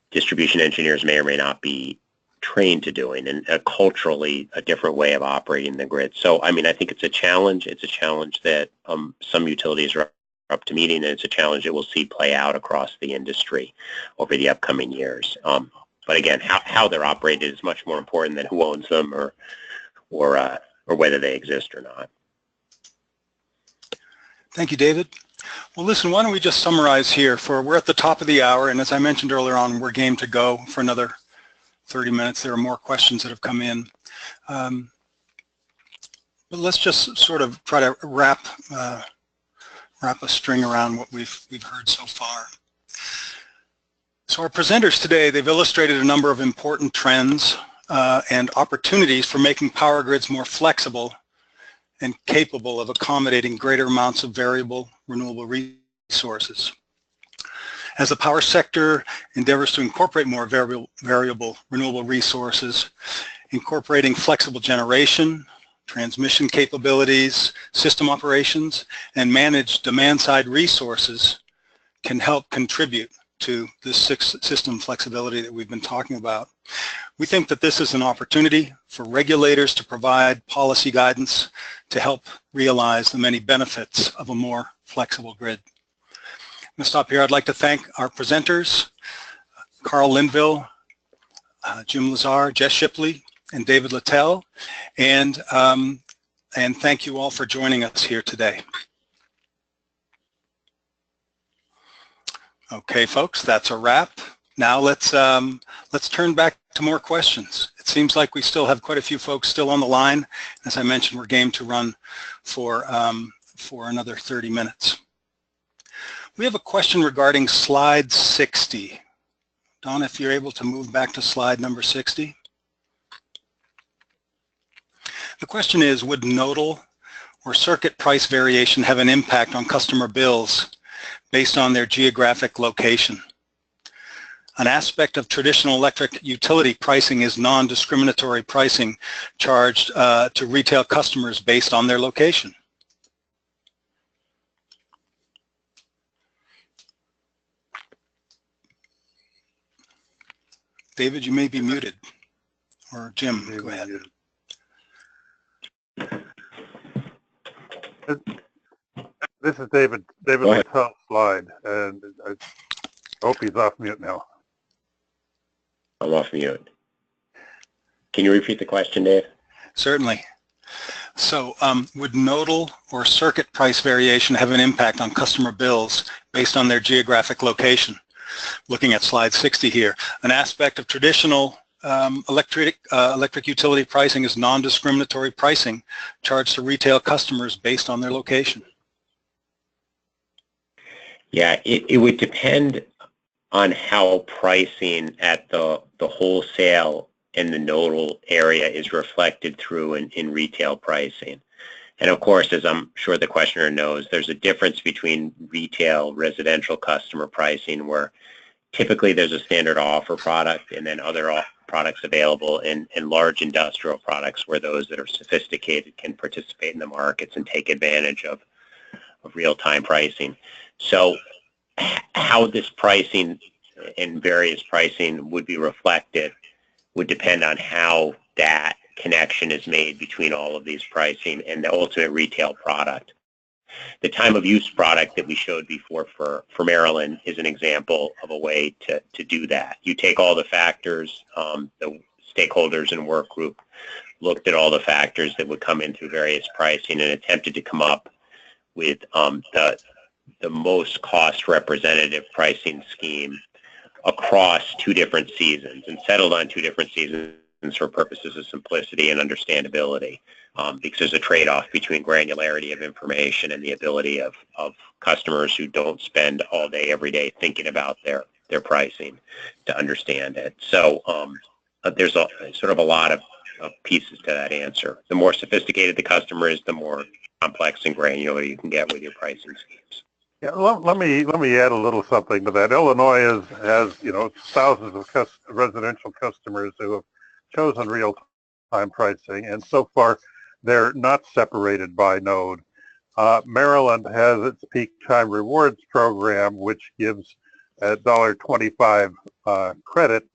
distribution engineers may or may not be trained to doing, and culturally a different way of operating the grid. So, I mean, I think it's a challenge. It's a challenge that some utilities are up to meeting, and it's a challenge that we'll see play out across the industry over the upcoming years. But again, how they're operated is much more important than who owns them or whether they exist or not. Thank you, David. Well, listen, why don't we just summarize here? We're at the top of the hour, and as I mentioned earlier on, we're game to go for another 30 minutes. There are more questions that have come in. But let's just sort of try to wrap a string around what we've heard so far. So our presenters today, they've illustrated a number of important trends and opportunities for making power grids more flexible and capable of accommodating greater amounts of variable renewable resources. As the power sector endeavors to incorporate more variable renewable resources, incorporating flexible generation, transmission capabilities, system operations, and manage demand-side resources can help contribute to this system flexibility that we've been talking about. We think that this is an opportunity for regulators to provide policy guidance to help realize the many benefits of a more flexible grid. I'm going to stop here. I'd like to thank our presenters, Carl Linvill, Jim Lazar, Jess Shipley, and David Littell, and thank you all for joining us here today. Okay, folks, that's a wrap. Now let's turn back to more questions. It seems like we still have quite a few folks still on the line. As I mentioned, we're game to run for another 30 minutes. We have a question regarding slide 60. Don, if you're able to move back to slide number 60. The question is, would nodal or circuit price variation have an impact on customer bills based on their geographic location? An aspect of traditional electric utility pricing is non-discriminatory pricing charged to retail customers based on their location. David, you may be muted. Or Jim, go ahead. This is David Littell's slide, and I hope he's off mute now. I'm off mute. Can you repeat the question, Dave? Certainly. So would nodal or circuit price variation have an impact on customer bills based on their geographic location? Looking at slide 60 here, an aspect of traditional electric utility pricing is non-discriminatory pricing charged to retail customers based on their location. Yeah, it would depend on how pricing at the wholesale and the nodal area is reflected through in retail pricing. And of course, as I'm sure the questioner knows, there's a difference between retail residential customer pricing, where typically there's a standard offer product and then other products available in large industrial products, where those that are sophisticated can participate in the markets and take advantage of real-time pricing. So how this pricing and various pricing would be reflected would depend on how that connection is made between all of these pricing and the ultimate retail product. The time of use product that we showed before for Maryland is an example of a way to do that. You take all the factors, the stakeholders and work group looked at all the factors that would come in through various pricing and attempted to come up with the most cost representative pricing scheme across 2 different seasons, and settled on 2 different seasons for purposes of simplicity and understandability, because there's a trade-off between granularity of information and the ability of customers who don't spend all day every day thinking about their pricing to understand it. So there's a lot of pieces to that answer. The more sophisticated the customer is, the more complex and granular you can get with your pricing schemes. Yeah, let me add a little something to that. Illinois has thousands of residential customers who have chosen real-time pricing, and so far they're not separated by node. Maryland has its peak time rewards program, which gives a $1.25 credit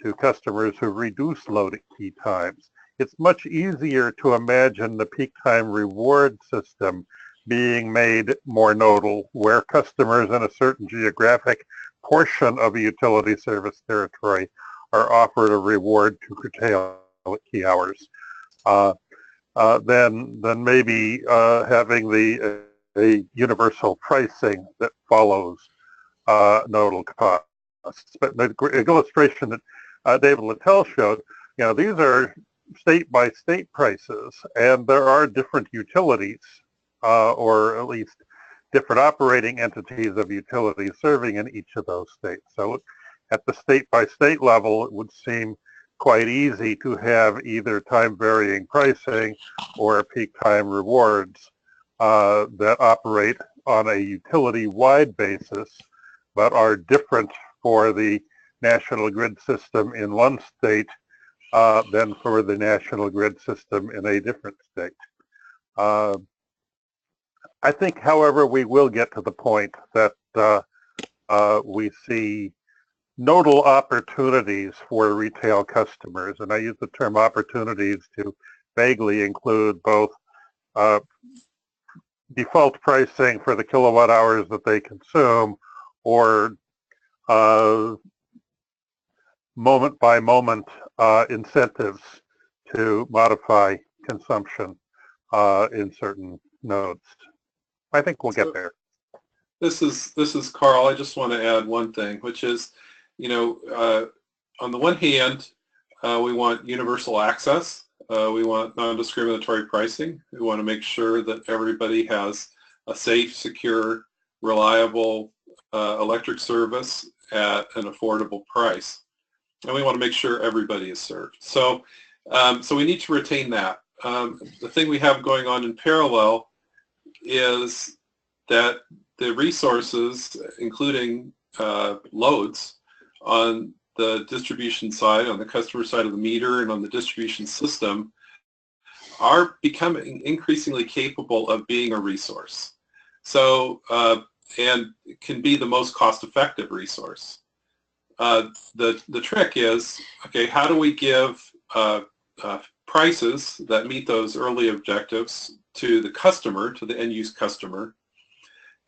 to customers who reduce load at key times. It's much easier to imagine the peak time reward system being made more nodal, where customers in a certain geographic portion of a utility service territory are offered a reward to curtail at key hours. Then maybe having a universal pricing that follows nodal costs. But the illustration that David Littell showed, these are state-by-state prices, and there are different utilities, or at least different operating entities of utilities serving in each of those states. So at the state-by-state level, it would seem quite easy to have either time-varying pricing or peak time rewards that operate on a utility-wide basis, but are different for the national grid system in one state than for the national grid system in a different state. I think, however, we will get to the point that we see nodal opportunities for retail customers. And I use the term opportunities to vaguely include both default pricing for the kilowatt hours that they consume, or moment by moment incentives to modify consumption in certain nodes. I think we'll get there. This is Carl. I just want to add one thing, which is, on the one hand, we want universal access. We want non-discriminatory pricing. We want to make sure that everybody has a safe, secure, reliable electric service at an affordable price. And we want to make sure everybody is served. So, so we need to retain that. The thing we have going on in parallel is that the resources, including loads on the distribution side, on the customer side of the meter, and on the distribution system, are becoming increasingly capable of being a resource. So, and can be the most cost-effective resource. The trick is, okay, how do we give prices that meet those early objectives to the customer, to the end-use customer,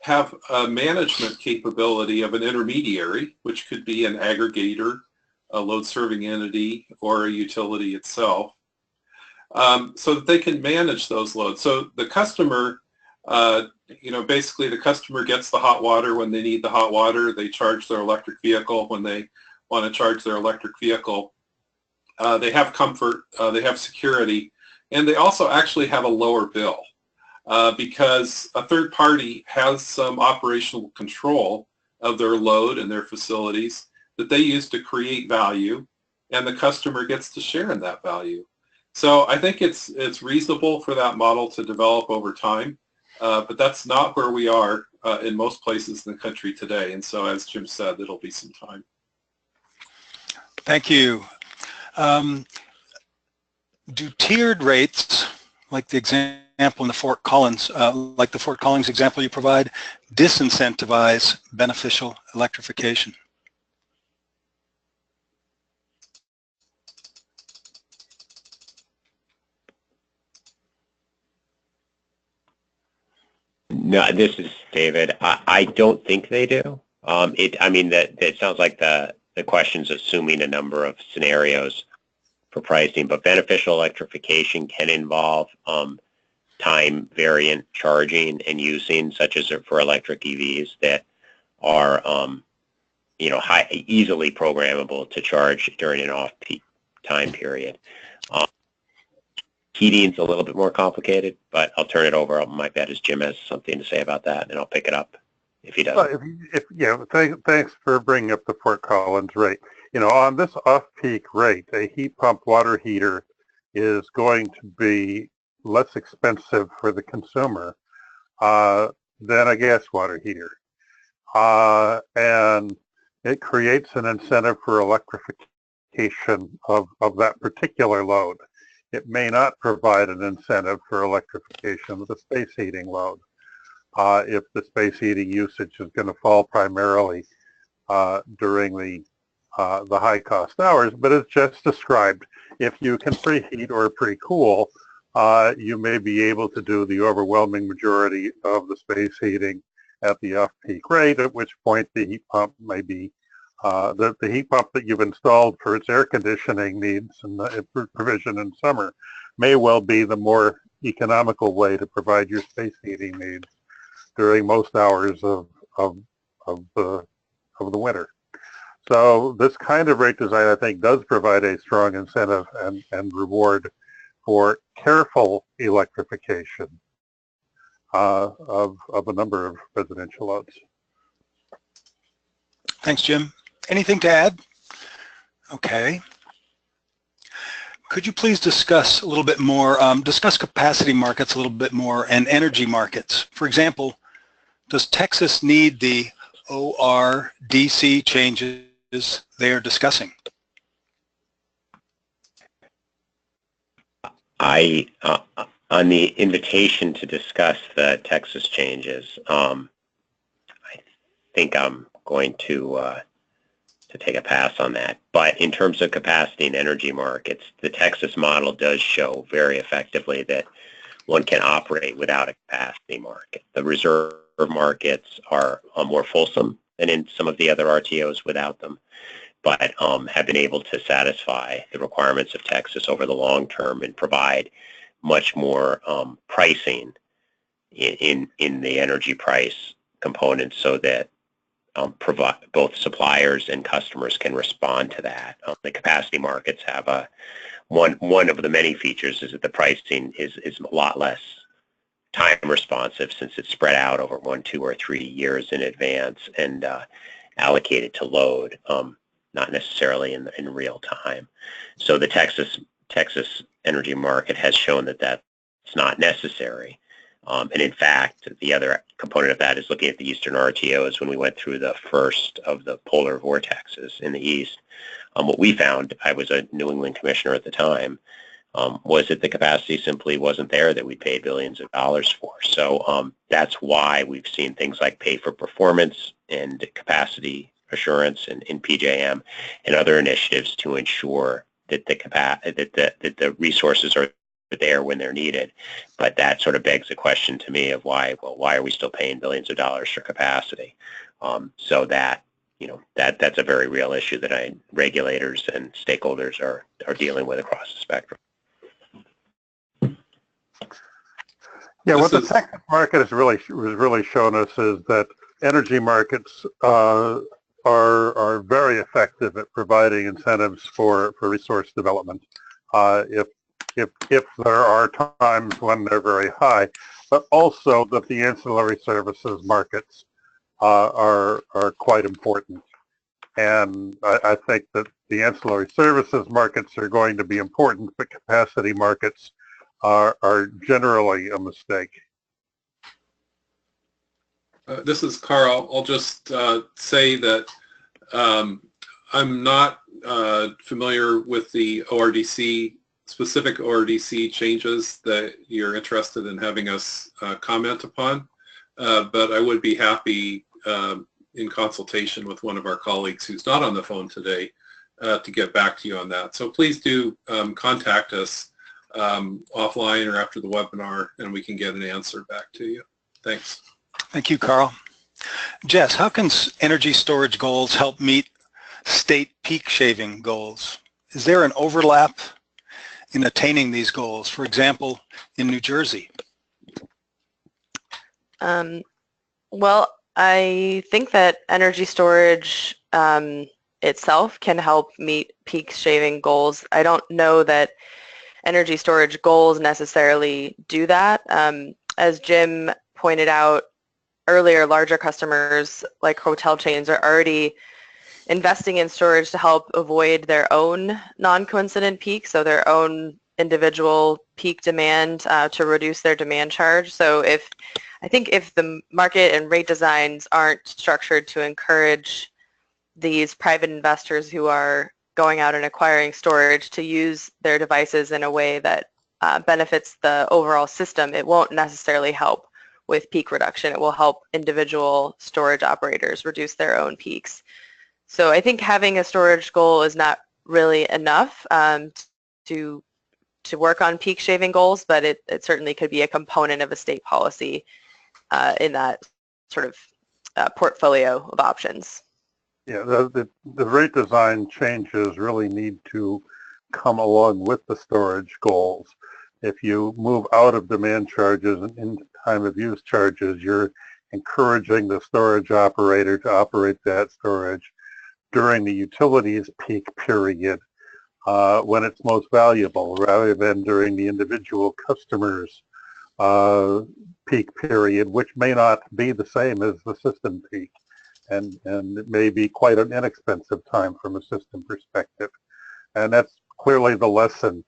have a management capability of an intermediary, which could be an aggregator, a load-serving entity, or a utility itself, so that they can manage those loads. So the customer, basically the customer gets the hot water when they need the hot water. They charge their electric vehicle when they want to charge their electric vehicle. They have comfort, they have security, and they also actually have a lower bill. Because a third party has some operational control of their load and their facilities that they use to create value, and the customer gets to share in that value. So I think it's reasonable for that model to develop over time, but that's not where we are in most places in the country today. And so, as Jim said, it'll be some time. Thank you. Do tiered rates, like the example in the Fort Collins, like the Fort Collins example you provide, disincentivize beneficial electrification? No, this is David. I don't think they do. It sounds like the question's assuming a number of scenarios for pricing, but beneficial electrification can involve time variant charging and using, such as for electric EVs that are easily programmable to charge during an off-peak time period. Heating's a little bit more complicated, but I'll turn it over. My bet is Jim has something to say about that, and I'll pick it up if he does. Thanks for bringing up the Fort Collins rate. On this off-peak rate, a heat pump water heater is going to be less expensive for the consumer than a gas water heater. And it creates an incentive for electrification of that particular load. It may not provide an incentive for electrification of the space heating load if the space heating usage is going to fall primarily during the high-cost hours. But as just described, if you can preheat or pre-cool, you may be able to do the overwhelming majority of the space heating at the off-peak rate, at which point the heat pump may be the heat pump that you've installed for its air conditioning needs and provision in summer may well be the more economical way to provide your space heating needs during most hours of the winter. So this kind of rate design, I think, does provide a strong incentive and reward for careful electrification of a number of residential loads. Thanks, Jim. Anything to add? Okay. Could you please discuss a little bit more, discuss capacity markets a little bit more and energy markets? For example, does Texas need the ORDC changes they are discussing? On the invitation to discuss the Texas changes, I think I'm going to take a pass on that. But in terms of capacity and energy markets, the Texas model does show very effectively that one can operate without a capacity market. The reserve markets are more fulsome than in some of the other RTOs without them, but have been able to satisfy the requirements of Texas over the long term and provide much more pricing in the energy price component, so that provide both suppliers and customers can respond to that. The capacity markets have one of the many features is that the pricing is a lot less time responsive, since it's spread out over 1, 2, or 3 years in advance and allocated to load, not necessarily in real time. So the Texas energy market has shown that that's not necessary. And in fact, the other component of that is looking at the Eastern RTOs. When we went through the first of the polar vortexes in the East, what we found, I was a New England commissioner at the time, was that the capacity simply wasn't there that we paid billions of dollars for. So that's why we've seen things like pay for performance and capacity assurance and PJM and other initiatives to ensure that the resources are there when they're needed. But that sort of begs the question to me of why are we still paying billions of dollars for capacity? So that, that's a very real issue that regulators and stakeholders are dealing with across the spectrum. Yeah, what the Texas market has really shown us is that energy markets are very effective at providing incentives for resource development. If there are times when they're very high, but also that the ancillary services markets are quite important. And I think that the ancillary services markets are going to be important, but capacity markets are generally a mistake. This is Carl. I'll just say that I'm not familiar with the specific ORDC changes that you're interested in having us comment upon, but I would be happy in consultation with one of our colleagues who's not on the phone today to get back to you on that. So please do contact us offline or after the webinar, and we can get an answer back to you. Thanks. Thank you, Carl. Jess, how can energy storage goals help meet state peak shaving goals? Is there an overlap in attaining these goals, for example, in New Jersey? Well, I think that energy storage itself can help meet peak shaving goals. I don't know that energy storage goals necessarily do that. As Jim pointed out earlier, larger customers like hotel chains are already investing in storage to help avoid their own non-coincident peak, so their own individual peak demand to reduce their demand charge. So I think if the market and rate designs aren't structured to encourage these private investors who are going out and acquiring storage to use their devices in a way that benefits the overall system, it won't necessarily help with peak reduction. It will help individual storage operators reduce their own peaks. So I think having a storage goal is not really enough to work on peak shaving goals, but it certainly could be a component of a state policy in that sort of portfolio of options. Yeah, the rate design changes really need to come along with the storage goals. If you move out of demand charges and into time of use charges, you're encouraging the storage operator to operate that storage during the utilities peak period when it's most valuable, rather than during the individual customer's peak period, which may not be the same as the system peak. And it may be quite an inexpensive time from a system perspective. And that's clearly the lesson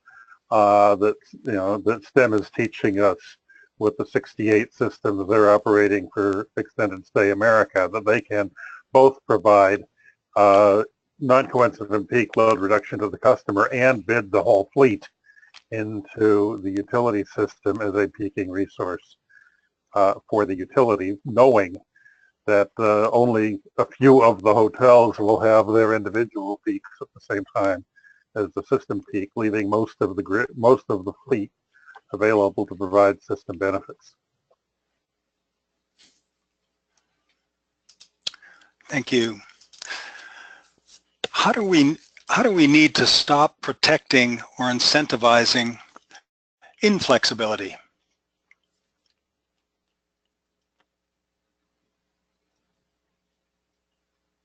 that STEM is teaching us with the 68 systems they're operating for Extended Stay America, that they can both provide non-coincident peak load reduction to the customer and bid the whole fleet into the utility system as a peaking resource for the utility, knowing that only a few of the hotels will have their individual peaks at the same time as the system peak, leaving most of the fleet available to provide system benefits. Thank you. How do we need to stop protecting or incentivizing inflexibility?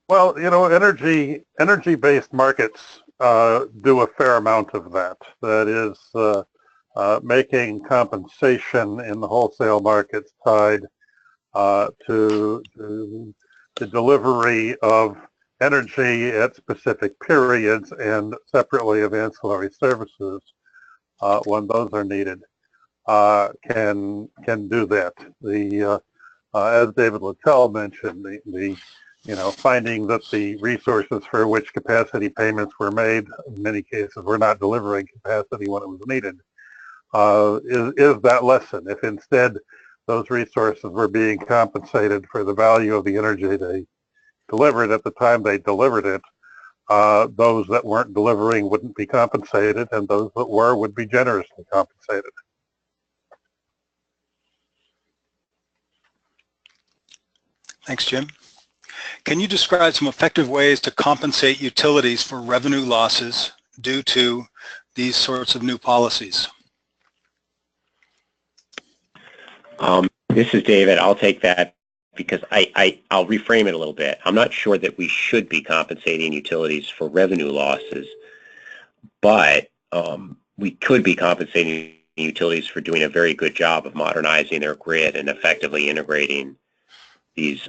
Well, you know, energy-based markets do a fair amount of that. That is making compensation in the wholesale markets tied to the delivery of energy at specific periods and separately of ancillary services when those are needed can do that. As David Littell mentioned, finding that the resources for which capacity payments were made in many cases were not delivering capacity when it was needed is that lesson. If instead those resources were being compensated for the value of the energy they delivered at the time they delivered it, those that weren't delivering wouldn't be compensated, and those that were would be generously compensated. Thanks, Jim. Can you describe some effective ways to compensate utilities for revenue losses due to these sorts of new policies? This is David. I'll take that because I'll reframe it a little bit. I'm not sure that we should be compensating utilities for revenue losses, but we could be compensating utilities for doing a very good job of modernizing their grid and effectively integrating these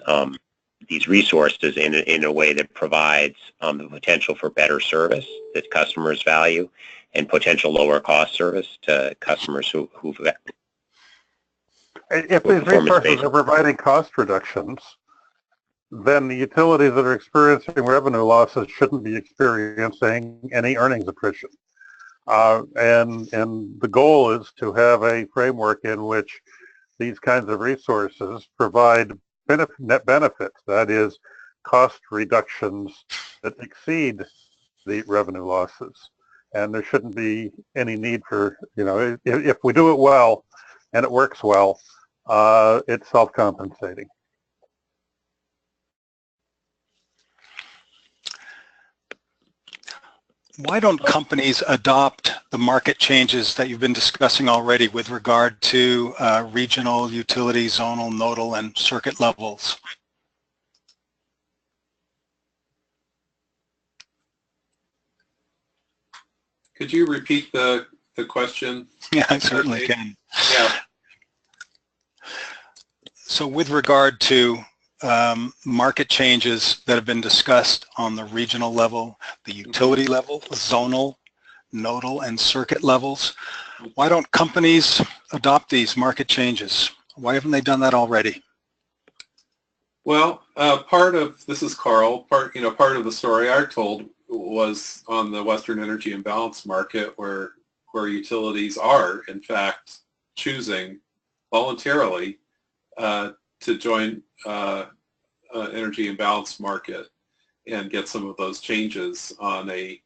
resources in a way that provides the potential for better service that customers value and potential lower cost service to customers who've if these resources are providing cost reductions, then the utilities that are experiencing revenue losses shouldn't be experiencing any earnings attrition. And the goal is to have a framework in which these kinds of resources provide net benefits, that is, cost reductions that exceed the revenue losses. And there shouldn't be any need for, if we do it well and it works well, it's self-compensating. Why don't companies adopt the market changes that you've been discussing already with regard to regional, utility, zonal, nodal, and circuit levels? Could you repeat the question? Yeah, I certainly can. Yeah. So with regard to market changes that have been discussed on the regional level, the utility level, zonal, nodal, and circuit levels, why don't companies adopt these market changes? Why haven't they done that already? Well, this is Carl, part of the story I told was on the Western Energy Imbalance market where utilities are, in fact, choosing voluntarily to join energy imbalance market and get some of those changes on a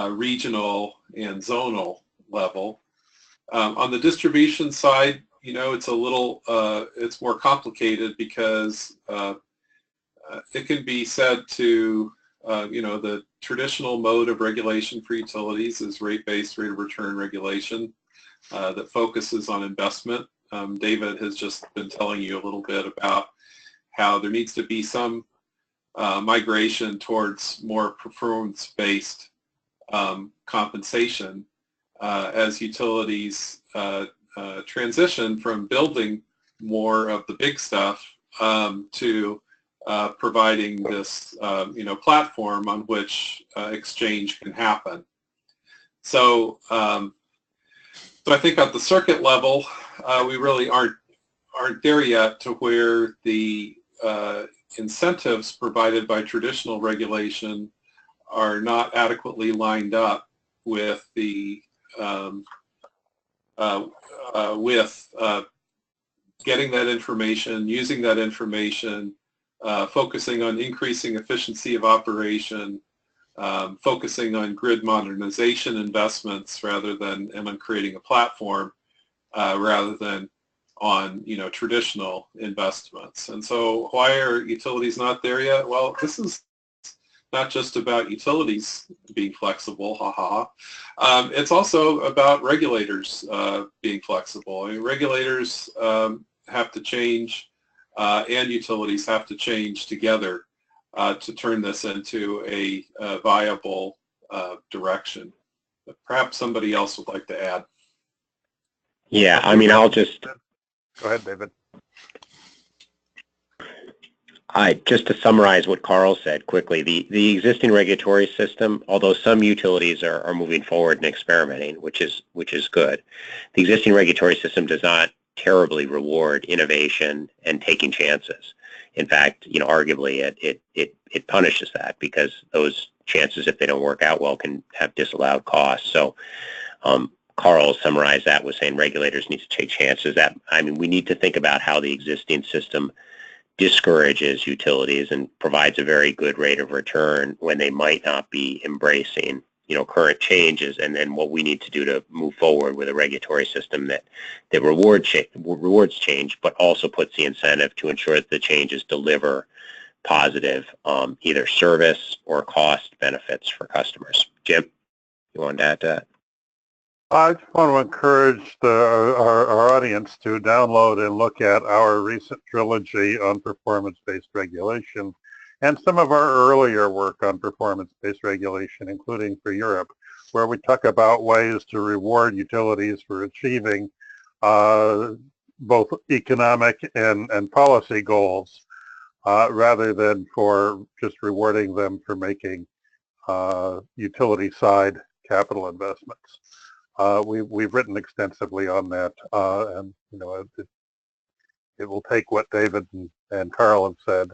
regional and zonal level. On the distribution side, it's a little, it's more complicated because it can be said to, the traditional mode of regulation for utilities is rate-based rate of return regulation that focuses on investment. David has just been telling you a little bit about how there needs to be some migration towards more performance-based compensation as utilities transition from building more of the big stuff to providing this platform on which exchange can happen. So I think at the circuit level, we really aren't there yet to where the incentives provided by traditional regulation are not adequately lined up with the getting that information, using that information focusing on increasing efficiency of operation, focusing on grid modernization investments rather than and on creating a platform rather than on traditional investments. And so why are utilities not there yet? Well, this is not just about utilities being flexible, it's also about regulators being flexible. I mean, regulators have to change and utilities have to change together to turn this into a viable direction. But perhaps somebody else would like to add. Yeah, I mean, I'll just... Go ahead, David. Just to summarize what Carl said quickly, the existing regulatory system, although some utilities are moving forward and experimenting, which is good, the existing regulatory system does not terribly reward innovation and taking chances. In fact, arguably it punishes that, because those chances, if they don't work out well, can have disallowed costs. So Carl summarized that with saying regulators need to take chances. We need to think about how the existing system discourages utilities and provides a very good rate of return when they might not be embracing current changes, and then what we need to do to move forward with a regulatory system that rewards change, but also puts the incentive to ensure that the changes deliver positive either service or cost benefits for customers. Jim, you want to add to that? I just want to encourage our audience to download and look at our recent trilogy on performance-based regulation and some of our earlier work on performance-based regulation, including for Europe, where we talk about ways to reward utilities for achieving both economic and policy goals, rather than for just rewarding them for making utility-side capital investments. We've written extensively on that, and it will take what David and Carl have said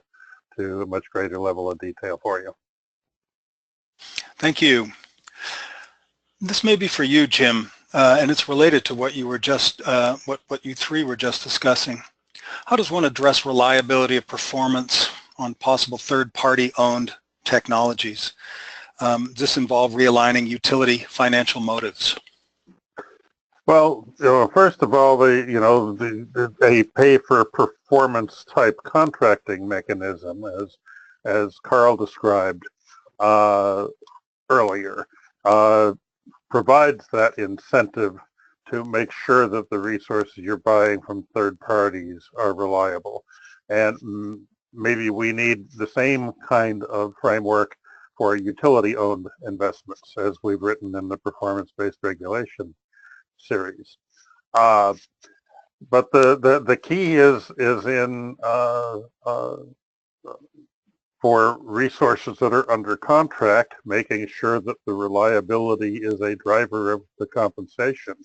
to a much greater level of detail for you. Thank you. This may be for you, Jim, and it's related to what you were just, what you three were just discussing. How does one address reliability of performance on possible third-party owned technologies? Does this involve realigning utility financial motives? Well, first of all, a pay-for-performance type contracting mechanism, as Carl described earlier, provides that incentive to make sure that the resources you're buying from third parties are reliable. And maybe we need the same kind of framework for utility-owned investments, as we've written in the performance-based regulation series. But the key is in for resources that are under contract, making sure that the reliability is a driver of the compensation,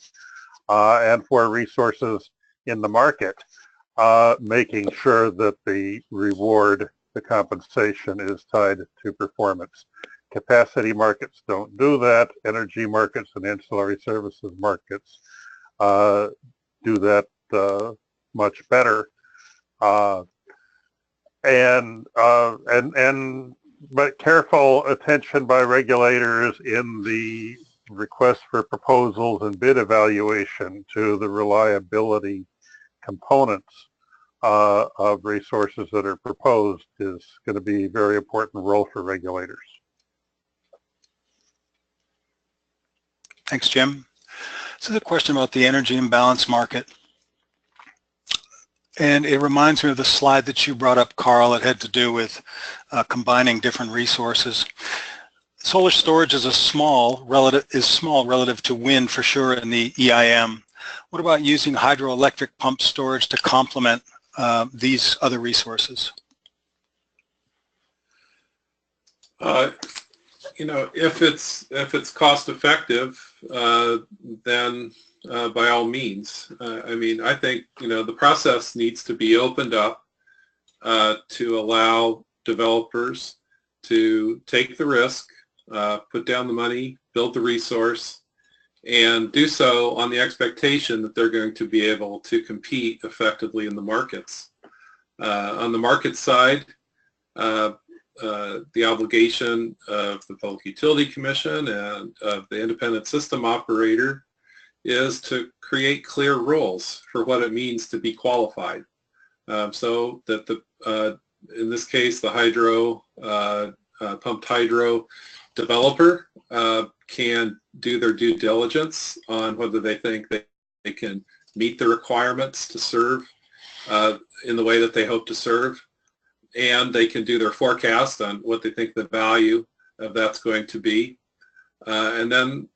and for resources in the market, making sure that the reward, the compensation, is tied to performance. Capacity markets don't do that. Energy markets and ancillary services markets do that much better. But careful attention by regulators in the request for proposals and bid evaluation to the reliability components of resources that are proposed is going to be a very important role for regulators. Thanks, Jim. This is a question about the energy imbalance market. And it reminds me of the slide that you brought up, Carl. It had to do with combining different resources. Solar storage is small relative to wind, for sure, in the EIM. What about using hydroelectric pump storage to complement these other resources? If it's cost effective, then by all means. I think the process needs to be opened up to allow developers to take the risk, put down the money, build the resource, and do so on the expectation that they're going to be able to compete effectively in the markets. On the market side, the obligation of the Public Utility Commission and of the independent system operator is to create clear rules for what it means to be qualified. So that in this case, the pumped hydro developer can do their due diligence on whether they think they can meet the requirements to serve in the way that they hope to serve, and they can do their forecast on what they think the value of that's going to be. And then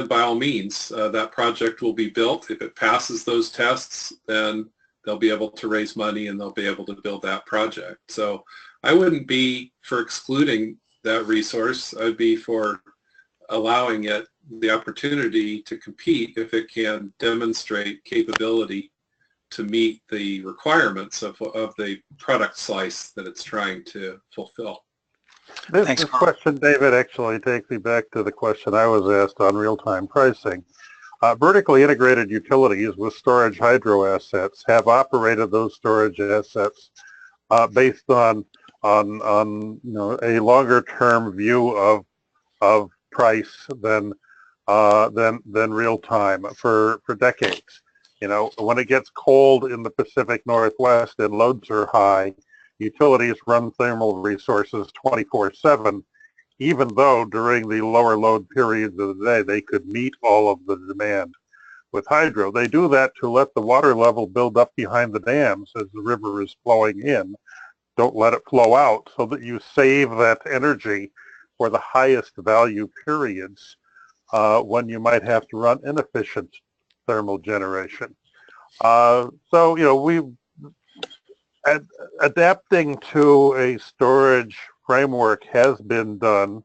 by all means, that project will be built. If it passes those tests, then they'll be able to raise money and they'll be able to build that project. So I wouldn't be for excluding that resource. I'd be for allowing it the opportunity to compete if it can demonstrate capability to meet the requirements of the product slice that it's trying to fulfill. This question, David, actually takes me back to the question I was asked on real-time pricing. Vertically integrated utilities with storage hydro assets have operated those storage assets based on a longer-term view of price than real time for decades. When it gets cold in the Pacific Northwest and loads are high, utilities run thermal resources 24/7, even though during the lower load periods of the day they could meet all of the demand. With hydro, they do that to let the water level build up behind the dams as the river is flowing in. Don't let it flow out, so that you save that energy for the highest value periods when you might have to run inefficient thermal generation. Adapting to a storage framework has been done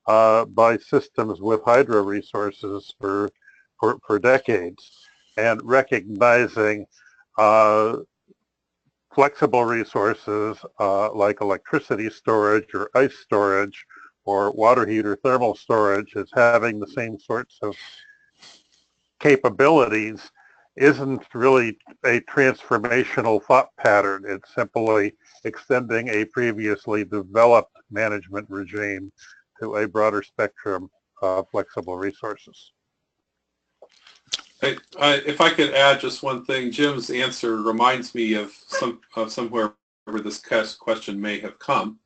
by systems with hydro resources for decades, and recognizing flexible resources like electricity storage or ice storage or water heater thermal storage as having the same sorts of capabilities isn't really a transformational thought pattern. It's simply extending a previously developed management regime to a broader spectrum of flexible resources. If I could add just one thing, Jim's answer reminds me of somewhere where this question may have come,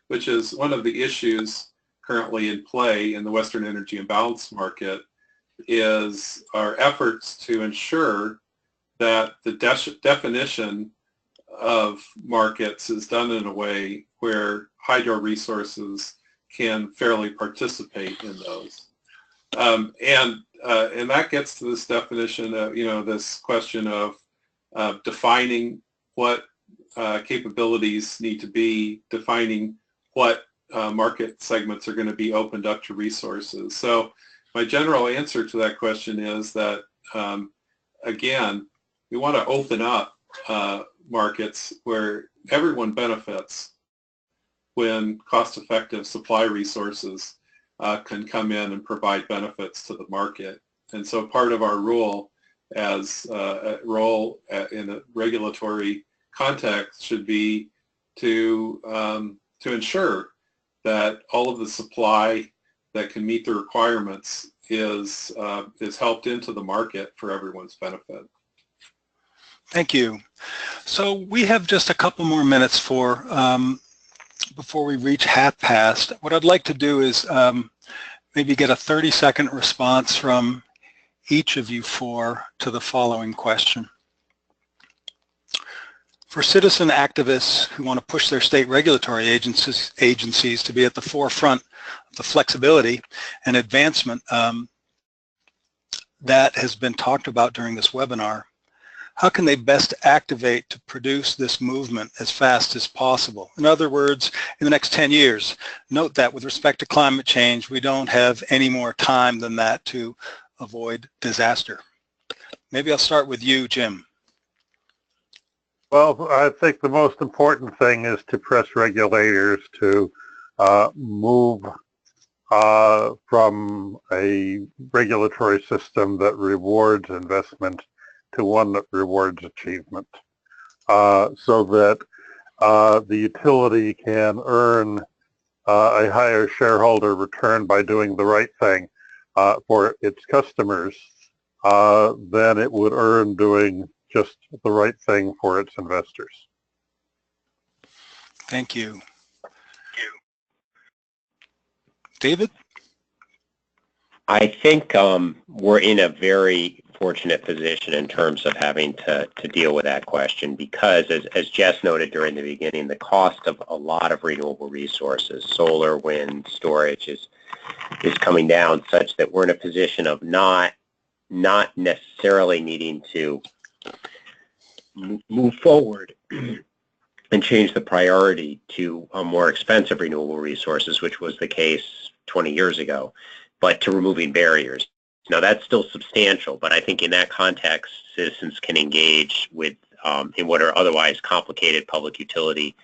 which is one of the issues currently in play in the Western Energy Imbalance Market is our efforts to ensure that the definition of markets is done in a way where hydro resources can fairly participate in those. And that gets to this definition of, this question of defining what capabilities need to be, defining what market segments are going to be opened up to resources. So my general answer to that question is that, again, we want to open up markets where everyone benefits when cost-effective supply resources can come in and provide benefits to the market. And so part of our role as in a regulatory context should be to ensure that all of the supply that can meet the requirements is helped into the market for everyone's benefit. Thank you. So we have just a couple more minutes for before we reach half past. What I'd like to do is maybe get a 30-second response from each of you four to the following question. For citizen activists who want to push their state regulatory agencies to be at the forefront of the flexibility and advancement that has been talked about during this webinar, how can they best activate to produce this movement as fast as possible? In other words, in the next 10 years. Note that with respect to climate change, we don't have any more time than that to avoid disaster. Maybe I'll start with you, Jim. Well, I think the most important thing is to press regulators to move from a regulatory system that rewards investment to one that rewards achievement, so that the utility can earn a higher shareholder return by doing the right thing for its customers than it would earn doing just the right thing for its investors. Thank you. David? I think we're in a very fortunate position in terms of having to deal with that question because, as Jess noted during the beginning, the cost of a lot of renewable resources, solar, wind, storage, is coming down such that we're in a position of not necessarily needing to move forward and change the priority to more expensive renewable resources, which was the case 20 years ago, but to removing barriers. Now, that's still substantial, but I think in that context, citizens can engage with in what are otherwise complicated public utility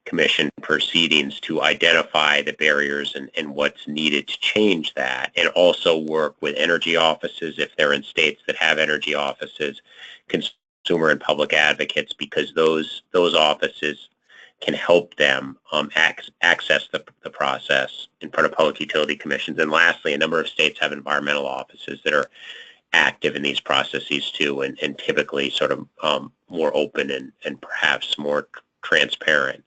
commission proceedings to identify the barriers and what's needed to change that, and also work with energy offices if they're in states that have energy offices, consumer and public advocates, because those offices can help them access the process in front of public utility commissions. And lastly, a number of states have environmental offices that are active in these processes too, and typically sort of more open and perhaps more transparent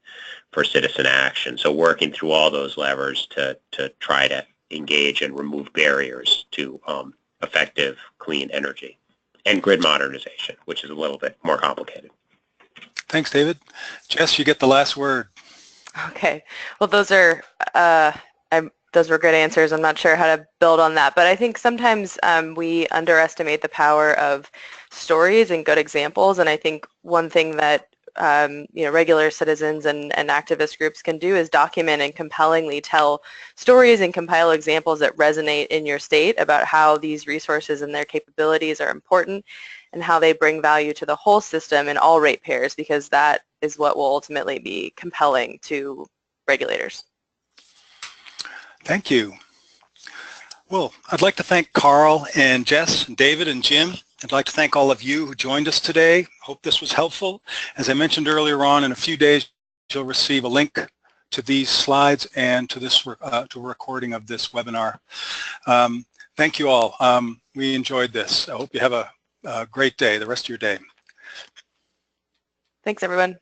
for citizen action. So working through all those levers to try to engage and remove barriers to effective clean energy and grid modernization, which is a little bit more complicated. Thanks, David. Jess, you get the last word. Okay. Well, those were good answers. I'm not sure how to build on that, but I think sometimes we underestimate the power of stories and good examples. And I think one thing that regular citizens and activist groups can do is document and compellingly tell stories and compile examples that resonate in your state about how these resources and their capabilities are important and how they bring value to the whole system and all ratepayers, because that is what will ultimately be compelling to regulators. Thank you. Well, I'd like to thank Carl and Jess, and David and Jim. I'd like to thank all of you who joined us today. Hope this was helpful. As I mentioned earlier on, in a few days, you'll receive a link to these slides and to this to a recording of this webinar. Thank you all. We enjoyed this. I hope you have a great day, the rest of your day. Thanks, everyone.